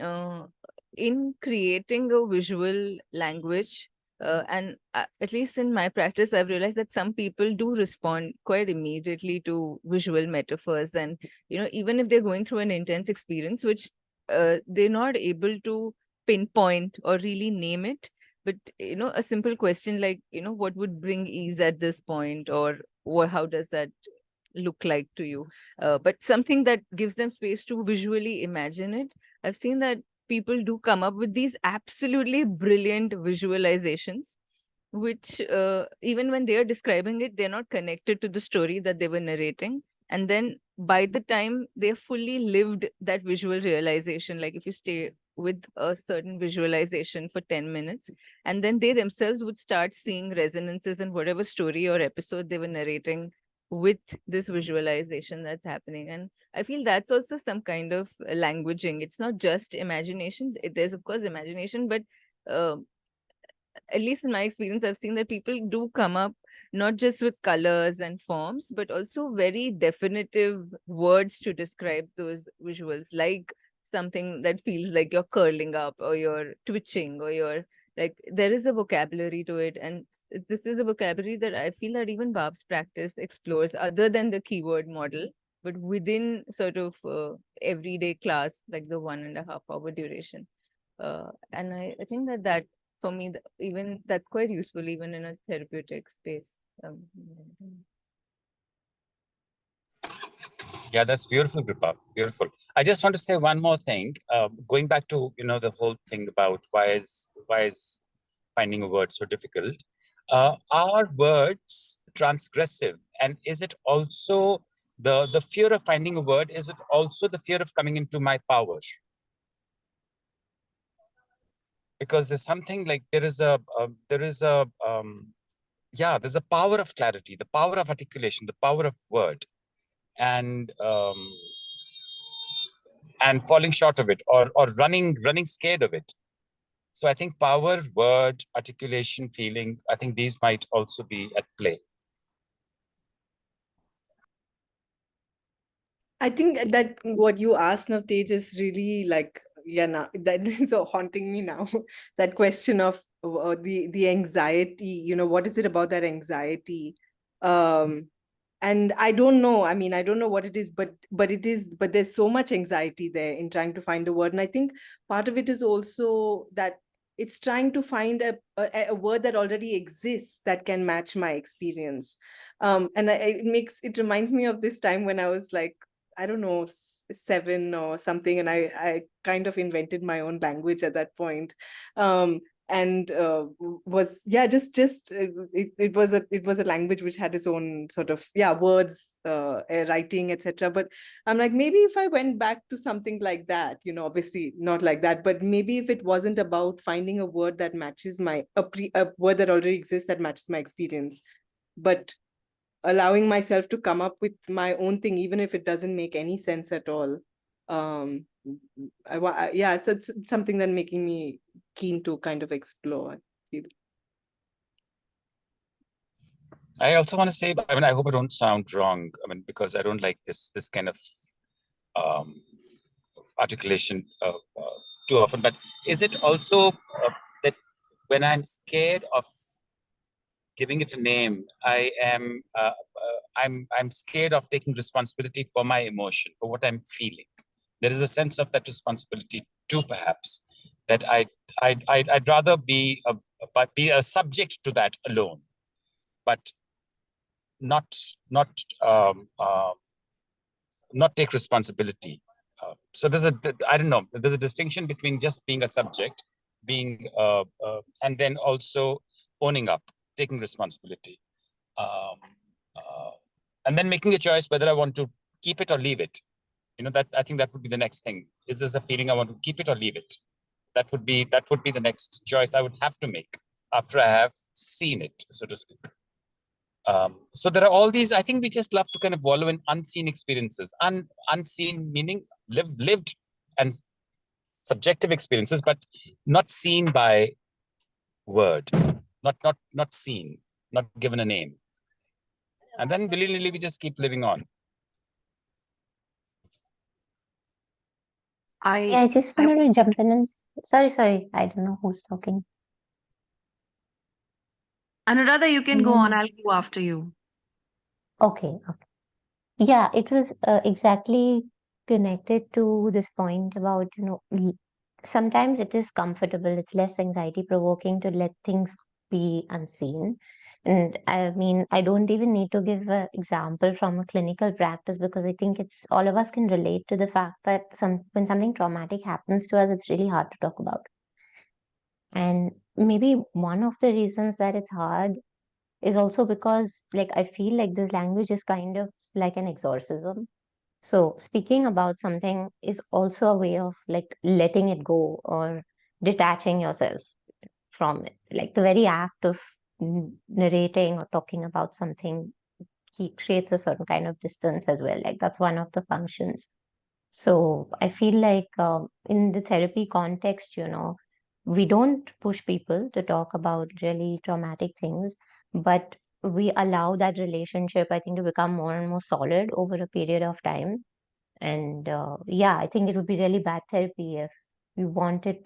uh, in creating a visual language. And at least in my practice, I've realized that some people do respond quite immediately to visual metaphors. And, even if they're going through an intense experience, which they're not able to pinpoint or really name it, but, a simple question like, what would bring ease at this point, or how does that look like to you? But something that gives them space to visually imagine it. I've seen that people do come up with these absolutely brilliant visualizations, which even when they are describing it, they're not connected to the story that they were narrating. And then by the time they fully lived that visual realization, like if you stay with a certain visualization for 10 minutes, and then they themselves would start seeing resonances in whatever story or episode they were narrating with this visualization that's happening. And I feel that's also some kind of languaging. It's not just imagination. There's of course imagination, but uh, at least in my experience, I've seen that people do come up not just with colors and forms, but also very definitive words to describe those visuals, like something that feels like you're curling up or you're twitching or you're like, there is a vocabulary to it. And this is a vocabulary that I feel that even BARPS practice explores other than the keyword model, but within sort of everyday class, like the 1.5 hour duration. And I think that for me, even that's quite useful, even in a therapeutic space. Um, Yeah, that's beautiful, Krupa. Beautiful. I just want to say one more thing. Going back to the whole thing about why is finding a word so difficult. Are words transgressive, and is it also the fear of finding a word? Is it also the fear of coming into my power? Because there's something like there's a power of clarity, the power of articulation, the power of word, and falling short of it, or running scared of it. So I think power, word, articulation, feeling, I think these might also be at play. I think that what you asked, Navtej, is really like, now that is so haunting me now. That question of the anxiety, what is it about that anxiety? And I don't know. I mean, I don't know what it is, but there's so much anxiety there in trying to find a word. And I think part of it is also that it's trying to find a word that already exists that can match my experience. And it reminds me of this time when I was like, I don't know, 7 or something, and I kind of invented my own language at that point. And was it was a language which had its own sort of words, writing, etc. But I'm like, maybe if I went back to something like that, obviously not like that, but maybe if it wasn't about finding a word that matches a word that already exists that matches my experience, but allowing myself to come up with my own thing, even if it doesn't make any sense at all. So it's something that making me keen to kind of explore. I also want to say, I mean, I hope I don't sound wrong. I mean, because I don't like this kind of articulation too often. But is it also that when I'm scared of giving it a name, I'm scared of taking responsibility for my emotion, for what I'm feeling. There is a sense of that responsibility too, perhaps, that I'd rather be a subject to that alone, but not take responsibility. So there's a distinction between just being a subject, being and then also owning up, taking responsibility, and then making a choice whether I want to keep it or leave it. That I think that would be the next thing. Is this a feeling I want to keep it or leave it? That would be the next choice I would have to make after I have seen it, so to speak. So there are all these. I think we just love to kind of wallow in unseen experiences, unseen meaning lived and subjective experiences, but not seen by word, not seen, not given a name, and then willy-nilly we just keep living on. I just wanted to jump in and sorry, I don't know who's talking. Anuradha, you can go on. I'll go after you. Okay. Yeah, it was exactly connected to this point about, sometimes it is comfortable, it's less anxiety provoking to let things be unseen. And I mean, I don't even need to give an example from a clinical practice because I think it's all of us can relate to the fact that when something traumatic happens to us, it's really hard to talk about. And maybe one of the reasons that it's hard is also because, like, I feel like this language is kind of like an exorcism. So speaking about something is also a way of like letting it go or detaching yourself from it. Like the very act of narrating or talking about something creates a certain kind of distance as well. Like that's one of the functions. So I feel like in the therapy context, we don't push people to talk about really traumatic things, but we allow that relationship, I think, to become more and more solid over a period of time. And yeah, I think it would be really bad therapy if you wanted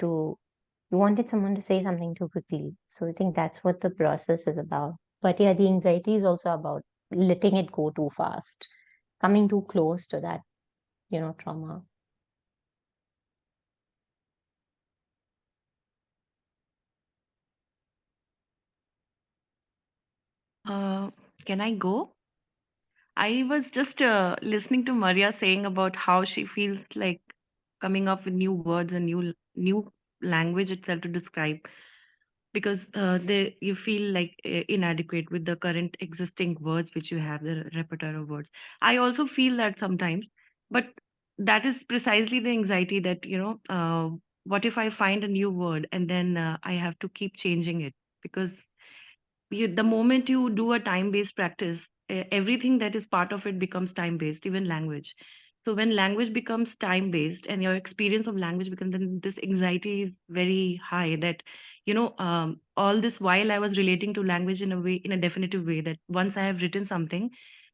someone to say something too quickly. So I think that's what the process is about. But yeah, the anxiety is also about letting it go too fast, coming too close to that, trauma. Uh, can I go? I was just listening to Maria saying about how she feels like coming up with new words and new language itself to describe, because you feel like inadequate with the current existing words which you have, the repertoire of words. I also feel that sometimes, but that is precisely the anxiety that, what if I find a new word and then I have to keep changing it, because the moment you do a time based practice, everything that is part of it becomes time based, even language. So when language becomes time based and your experience of language becomes, then this anxiety is very high, that all this while I was relating to language in a way, in a definitive way, that once I have written something,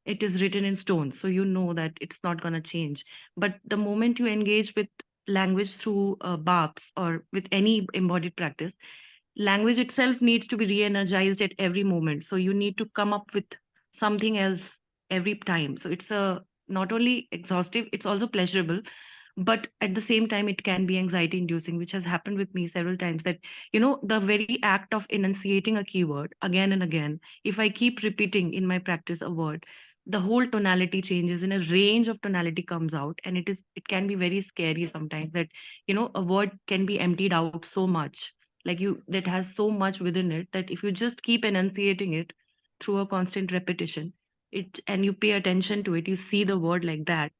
it is written in stone, so you know that it's not going to change. But the moment you engage with language through BARPS or with any embodied practice, language itself needs to be re-energized at every moment, so you need to come up with something else every time. So it's a not only exhaustive, it's also pleasurable, but at the same time it can be anxiety inducing, which has happened with me several times, that the very act of enunciating a keyword again and again, if I keep repeating in my practice a word, the whole tonality changes, and a range of tonality comes out, and it can be very scary sometimes, that a word can be emptied out so much, like you that has so much within it, that if you just keep enunciating it through a constant repetition, it and you pay attention to it, you see the word like that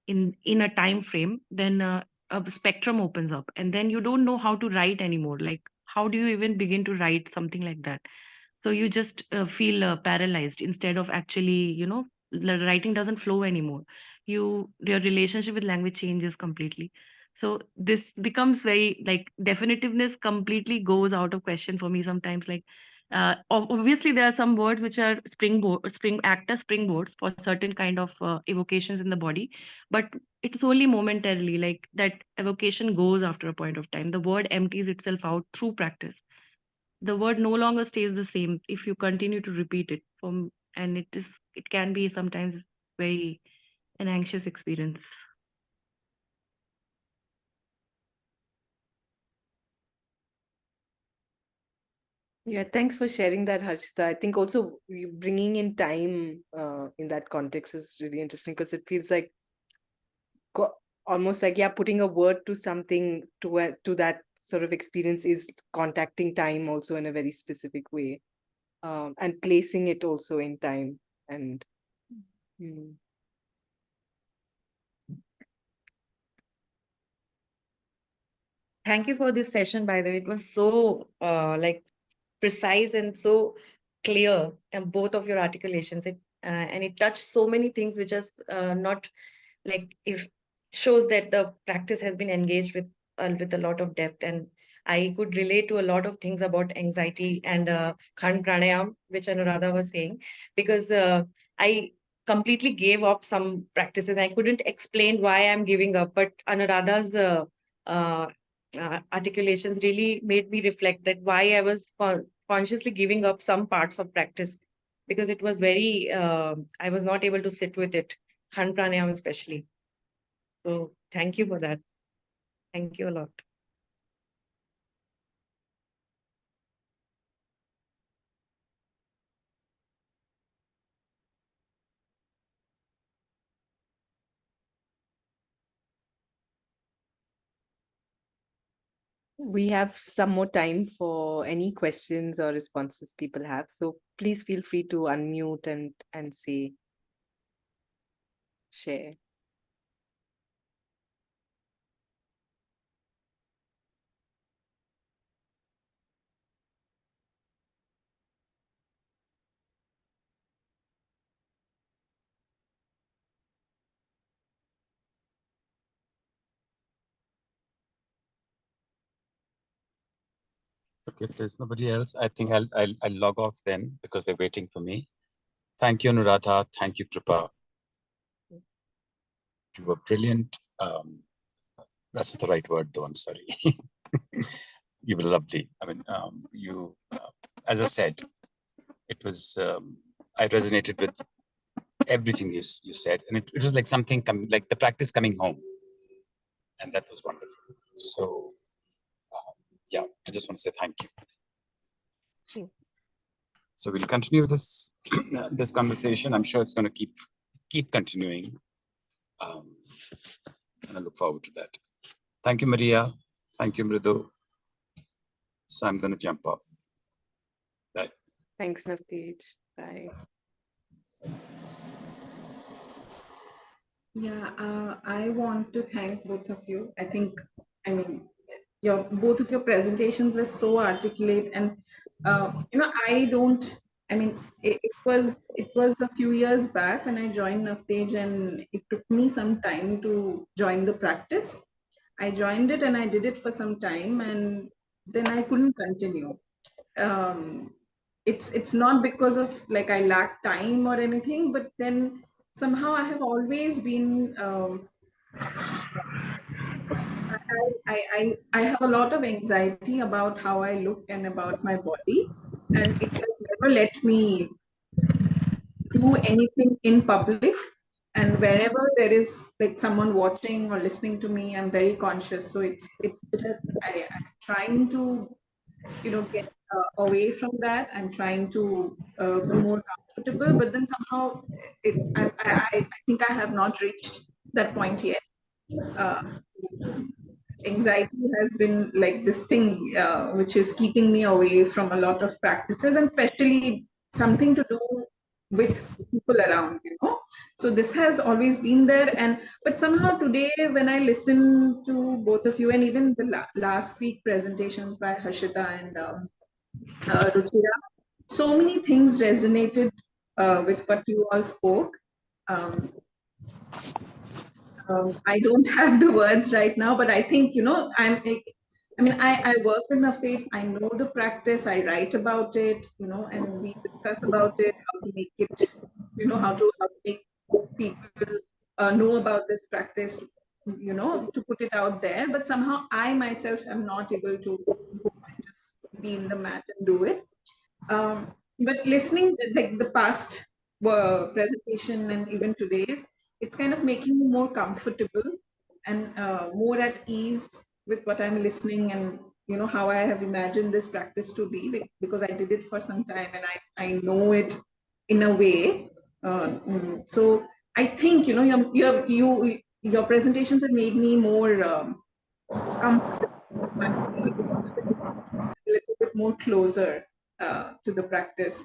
in a time frame, then a spectrum opens up, and then you don't know how to write anymore. Like, how do you even begin to write something like that? So you just feel paralyzed, instead of actually, the writing doesn't flow anymore. Your relationship with language changes completely. So this becomes very, like, definitiveness completely goes out of question for me sometimes. Like, obviously there are some words which are spring act as springboards for certain kind of evocations in the body, but it's only momentarily. Like, that evocation goes after a point of time, the word empties itself out through practice. The word no longer stays the same if you continue to repeat it from, and it can be sometimes very an anxious experience. Yeah, thanks for sharing that, Harshita. I think also you bringing in time in that context is really interesting, because it feels like almost like, yeah, putting a word to something, to that sort of experience, is contacting time also in a very specific way, and placing it also in time. And mm. Thank you for this session, by the way. It was so like precise and so clear, and both of your articulations. And it touched so many things, which is not like, if shows that the practice has been engaged with a lot of depth. And I could relate to a lot of things about anxiety and Khan Pranayam, which Anuradha was saying, because I completely gave up some practices. I couldn't explain why I'm giving up, but Anuradha's uh, articulations really made me reflect that why I was consciously giving up some parts of practice, because it was very, I was not able to sit with it, Khan Pranayam especially. So thank you for that. Thank you a lot. We have some more time for any questions or responses people have. So please feel free to unmute and say, share. Okay, if there's nobody else, I think I'll log off then because they're waiting for me. Thank you, Anuradha. Thank you, Krupa. You were brilliant. That's not the right word, though. I'm sorry. You were lovely. I mean, you, as I said, it was. I resonated with everything you said, and it was like something like the practice coming home, and that was wonderful. So, yeah, I just want to say thank you. So we'll continue this this conversation. I'm sure it's going to keep continuing. And I look forward to that. Thank you, Maria. Thank you, Mridu. So I'm going to jump off. Bye. Thanks, Navtej. Bye. Yeah, I want to thank both of you. I think, I mean, both of your presentations were so articulate, and it was a few years back when I joined Navtej, and it took me some time to join the practice. I joined it and I did it for some time, and then I couldn't continue. It's not because of like I lack time or anything, but then somehow I have always been I have a lot of anxiety about how I look and about my body, and it has never let me do anything in public. And wherever there is like someone watching or listening to me, I'm very conscious. So I'm trying to get away from that. I'm trying to be more comfortable, but then somehow I think I have not reached that point yet. Anxiety has been like this thing which is keeping me away from a lot of practices, and especially something to do with people around, so this has always been there. But somehow today when I listen to both of you, and even the last week presentations by Harshita and Ruchira, so many things resonated with what you all spoke. I don't have the words right now, but I think, I work in Navtej, I know the practice, I write about it, and we discuss about it, how to make it, how to make people know about this practice, to put it out there. But somehow I myself am not able to go and just be in the mat and do it. But listening like the past presentation and even today's, it's kind of making me more comfortable and more at ease with what I'm listening, and how I have imagined this practice to be, because I did it for some time and I know it in a way. So I think your presentations have made me more comfortable, a little bit more closer to the practice.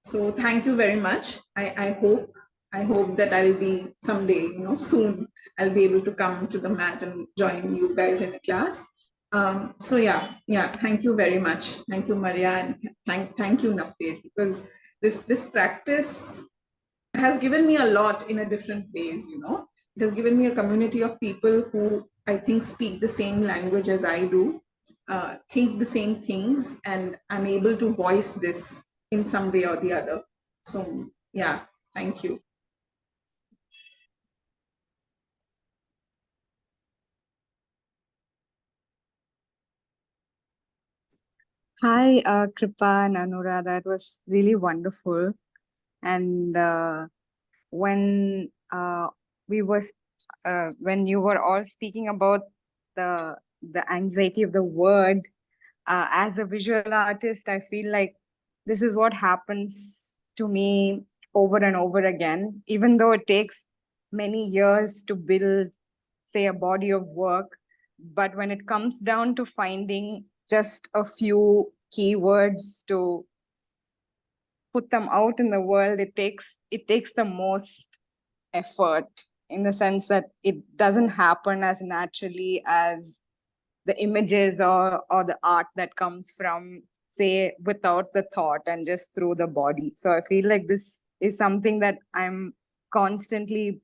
So thank you very much. I hope that I'll be someday, soon, I'll be able to come to the mat and join you guys in the class. So yeah, thank you very much. Thank you, Maria, and thank you, Navtej, because this practice has given me a lot in a different ways. It has given me a community of people who I think speak the same language as I do, think the same things, and I'm able to voice this in some way or the other. So yeah, thank you. Hi, Krupa and Anuradha. It was really wonderful. And when when you were all speaking about the anxiety of the word, as a visual artist, I feel like this is what happens to me over and over again, even though it takes many years to build, say, a body of work. But when it comes down to finding just a few keywords to put them out in the world, it takes the most effort, in the sense that it doesn't happen as naturally as the images or the art that comes from, say, without the thought and just through the body. So I feel like this is something that I'm constantly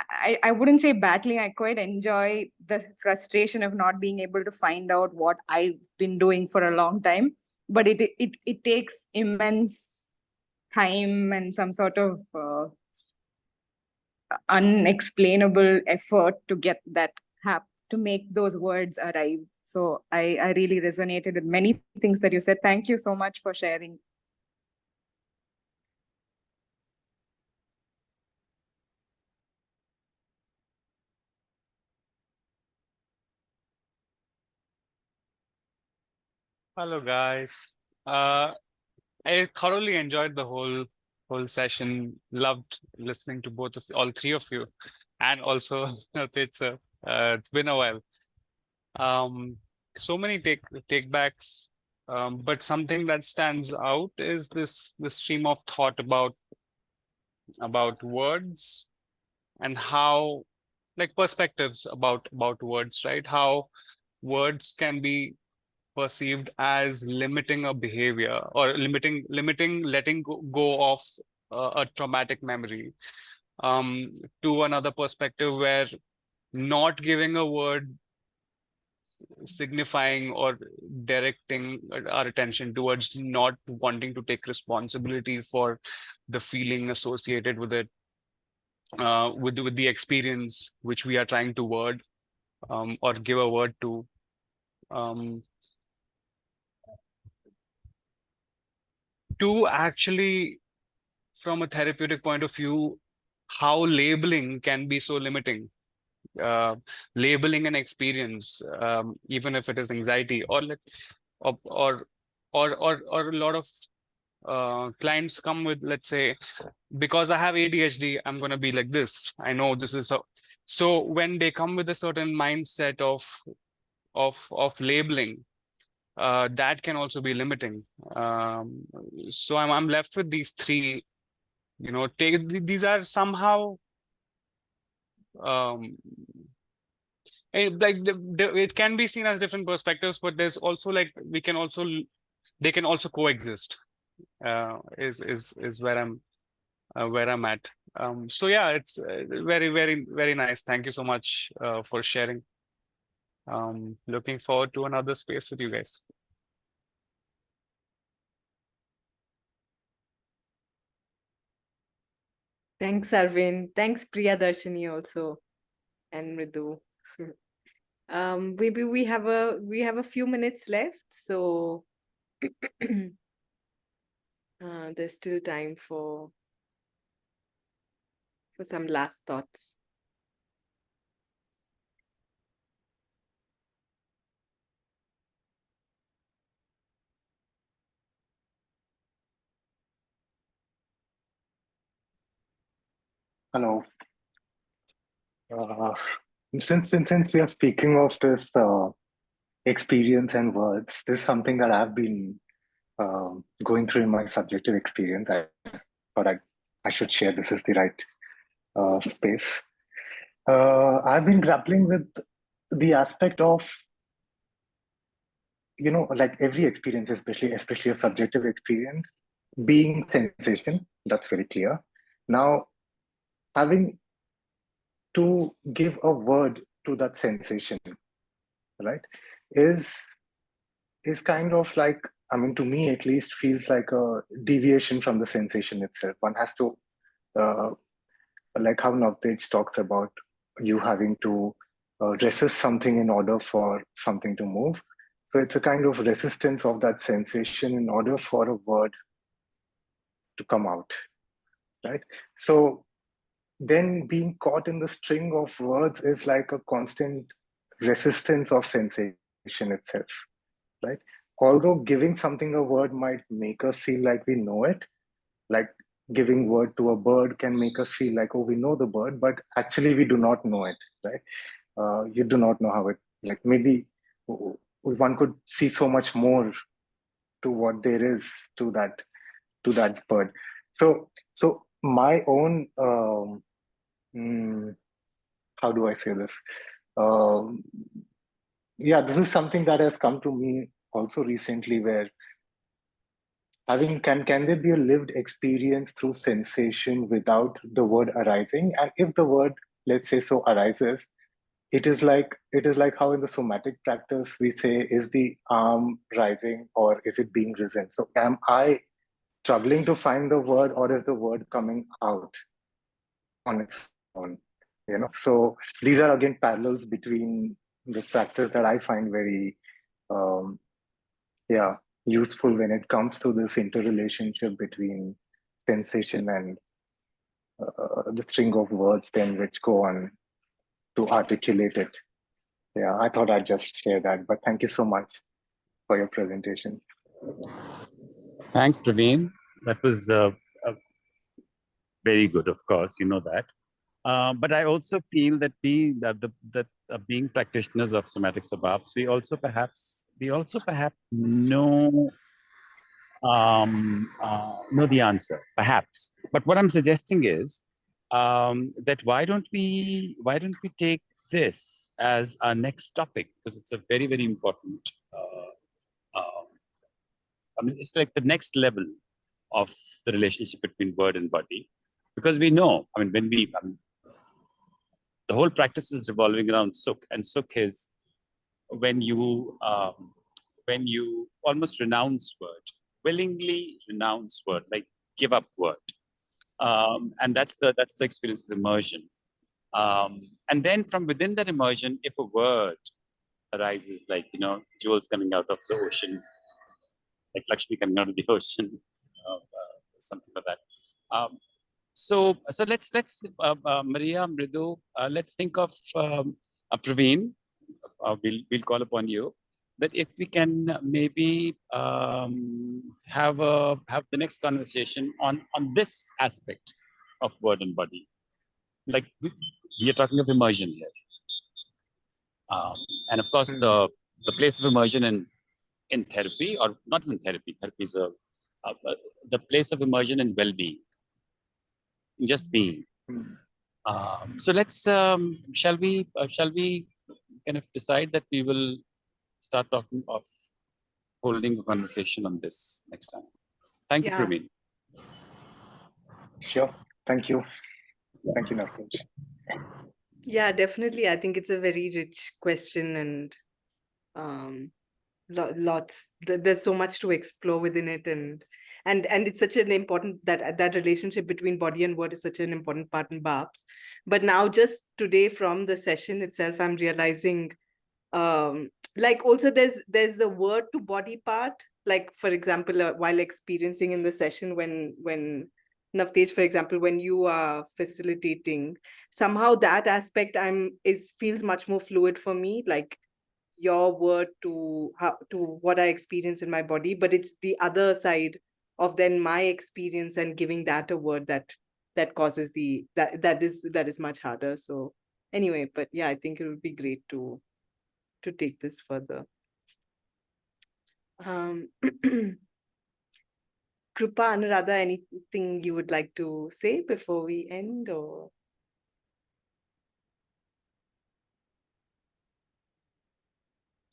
I wouldn't say battling. I quite enjoy the frustration of not being able to find out what I've been doing for a long time. But it takes immense time and some sort of unexplainable effort to get that to make those words arrive. So I really resonated with many things that you said. Thank you so much for sharing. Hello, guys. I thoroughly enjoyed the whole session. Loved listening to both of all three of you, and also it's been a while. So many takebacks, but something that stands out is this stream of thought about words and how, like, perspectives about words, right? How words can be perceived as limiting a behavior or limiting letting go of a traumatic memory, to another perspective where not giving a word signifying or directing our attention towards not wanting to take responsibility for the feeling associated with it, with the experience which we are trying to word, or give a word to. To actually, from a therapeutic point of view, how labeling can be so limiting. Labeling an experience, even if it is anxiety or or a lot of clients come with, let's say, because I have ADHD, I'm going to be like this. I know this is so when they come with a certain mindset of labeling, that can also be limiting. So I'm left with these three, these are somehow like it can be seen as different perspectives, but there's also like they can also coexist, is where I'm at. So yeah, it's very, very, very nice. Thank you so much for sharing. Looking forward to another space with you guys. Thanks, Arvind. Thanks, Priyadarshini also, and Mridu. Maybe we have a few minutes left, so there's still time for some last thoughts. Hello. Since we are speaking of this experience and words, this is something that I've been going through in my subjective experience. I thought I should share. This is the right space. I've been grappling with the aspect of, like every experience, especially a subjective experience, being sensation. That's very clear. Now, having to give a word to that sensation, right, is kind of like, I mean, to me at least, feels like a deviation from the sensation itself. One has to, like how Navtej talks about you having to resist something in order for something to move. So it's a kind of resistance of that sensation in order for a word to come out, right? So then being caught in the string of words is like a constant resistance of sensation itself, right? Although giving something a word might make us feel like we know it, like giving word to a bird can make us feel like, oh, we know the bird, but actually we do not know it, right? You do not know how it, like maybe one could see so much more to what there is to that bird. So my own, how do I say this? Yeah, this is something that has come to me also recently, where can there be a lived experience through sensation without the word arising? And if the word let's say so, arises, it is like how in the somatic practice we say, is the arm rising or is it being risen? So am I struggling to find the word, or is the word coming out on its own? So these are again parallels between the practice that I find very useful when it comes to this interrelationship between sensation and the string of words then which go on to articulate it. Yeah, I thought I'd just share that, but thank you so much for your presentations. Thanks, Praveen. That was very good, of course, you know that. But I also feel that being practitioners of somatics or BARPS, we also perhaps know the answer, perhaps. But what I'm suggesting is that why don't we take this as our next topic, because it's a very, very important. I mean, it's like the next level of the relationship between word and body, because we know. I mean, the whole practice is revolving around sukh, and sukh is when you almost renounce word, willingly renounce word, like give up word, and that's the experience of immersion. And then from within that immersion, if a word arises, like jewels coming out of the ocean, like Lakshmi coming out of the ocean, something like that. So let's Maria, Mridu, let's think of Praveen. We'll call upon you. That if we can maybe have the next conversation on this aspect of word and body, like we are talking of immersion here, and of course the place of immersion in therapy, or not in therapy. Therapy is the place of immersion in well-being, just being. So let's shall we kind of decide that we will start talking of holding a conversation on this next time. Thank you, Praveen. Sure. Thank you. Thank you, Narkaj. Yeah, definitely. I think it's a very rich question, and there's so much to explore within it, and it's such an important that relationship between body and word is such an important part in BARPS. But now, just today from the session itself, I'm realizing like also there's the word to body part. Like, for example, while experiencing in the session, when Navtej, for example, when you are facilitating, somehow that aspect feels much more fluid for me, like your word to what I experience in my body, but it's the other side of then my experience and giving that a word that causes that is much harder. So anyway, but yeah, I think it would be great to take this further. Krupa, Anuradha, anything you would like to say before we end, or?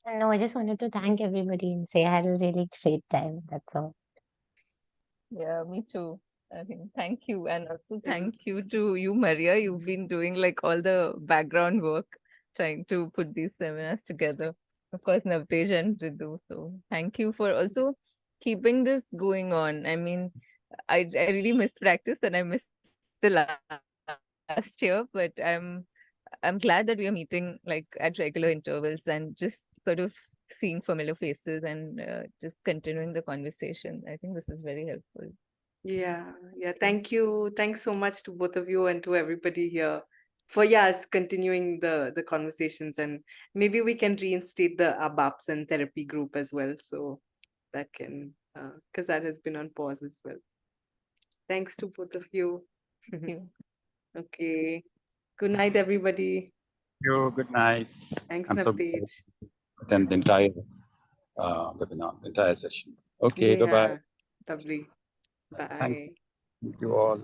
No, I just wanted to thank everybody and say I had a really great time. That's all. Yeah, me too. I think thank you, and also thank you to you, Maria. You've been doing like all the background work, trying to put these seminars together. Of course, Navtej and Ridu. So thank you for also keeping this going on. I mean, I really missed practice and I missed the last year, but I'm glad that we are meeting like at regular intervals and just sort of seeing familiar faces and just continuing the conversation. I think this is very helpful. Yeah. Thank you. Thanks so much to both of you and to everybody here for continuing the conversations, and maybe we can reinstate the BARPS and therapy group as well, so that can because that has been on pause as well. Thanks to both of you. Thank you. Okay. Good night, everybody. Good night. Thanks, I'm so Navtej. attend the entire webinar, the entire session. Okay, bye-bye. Lovely. Bye. Thank you all.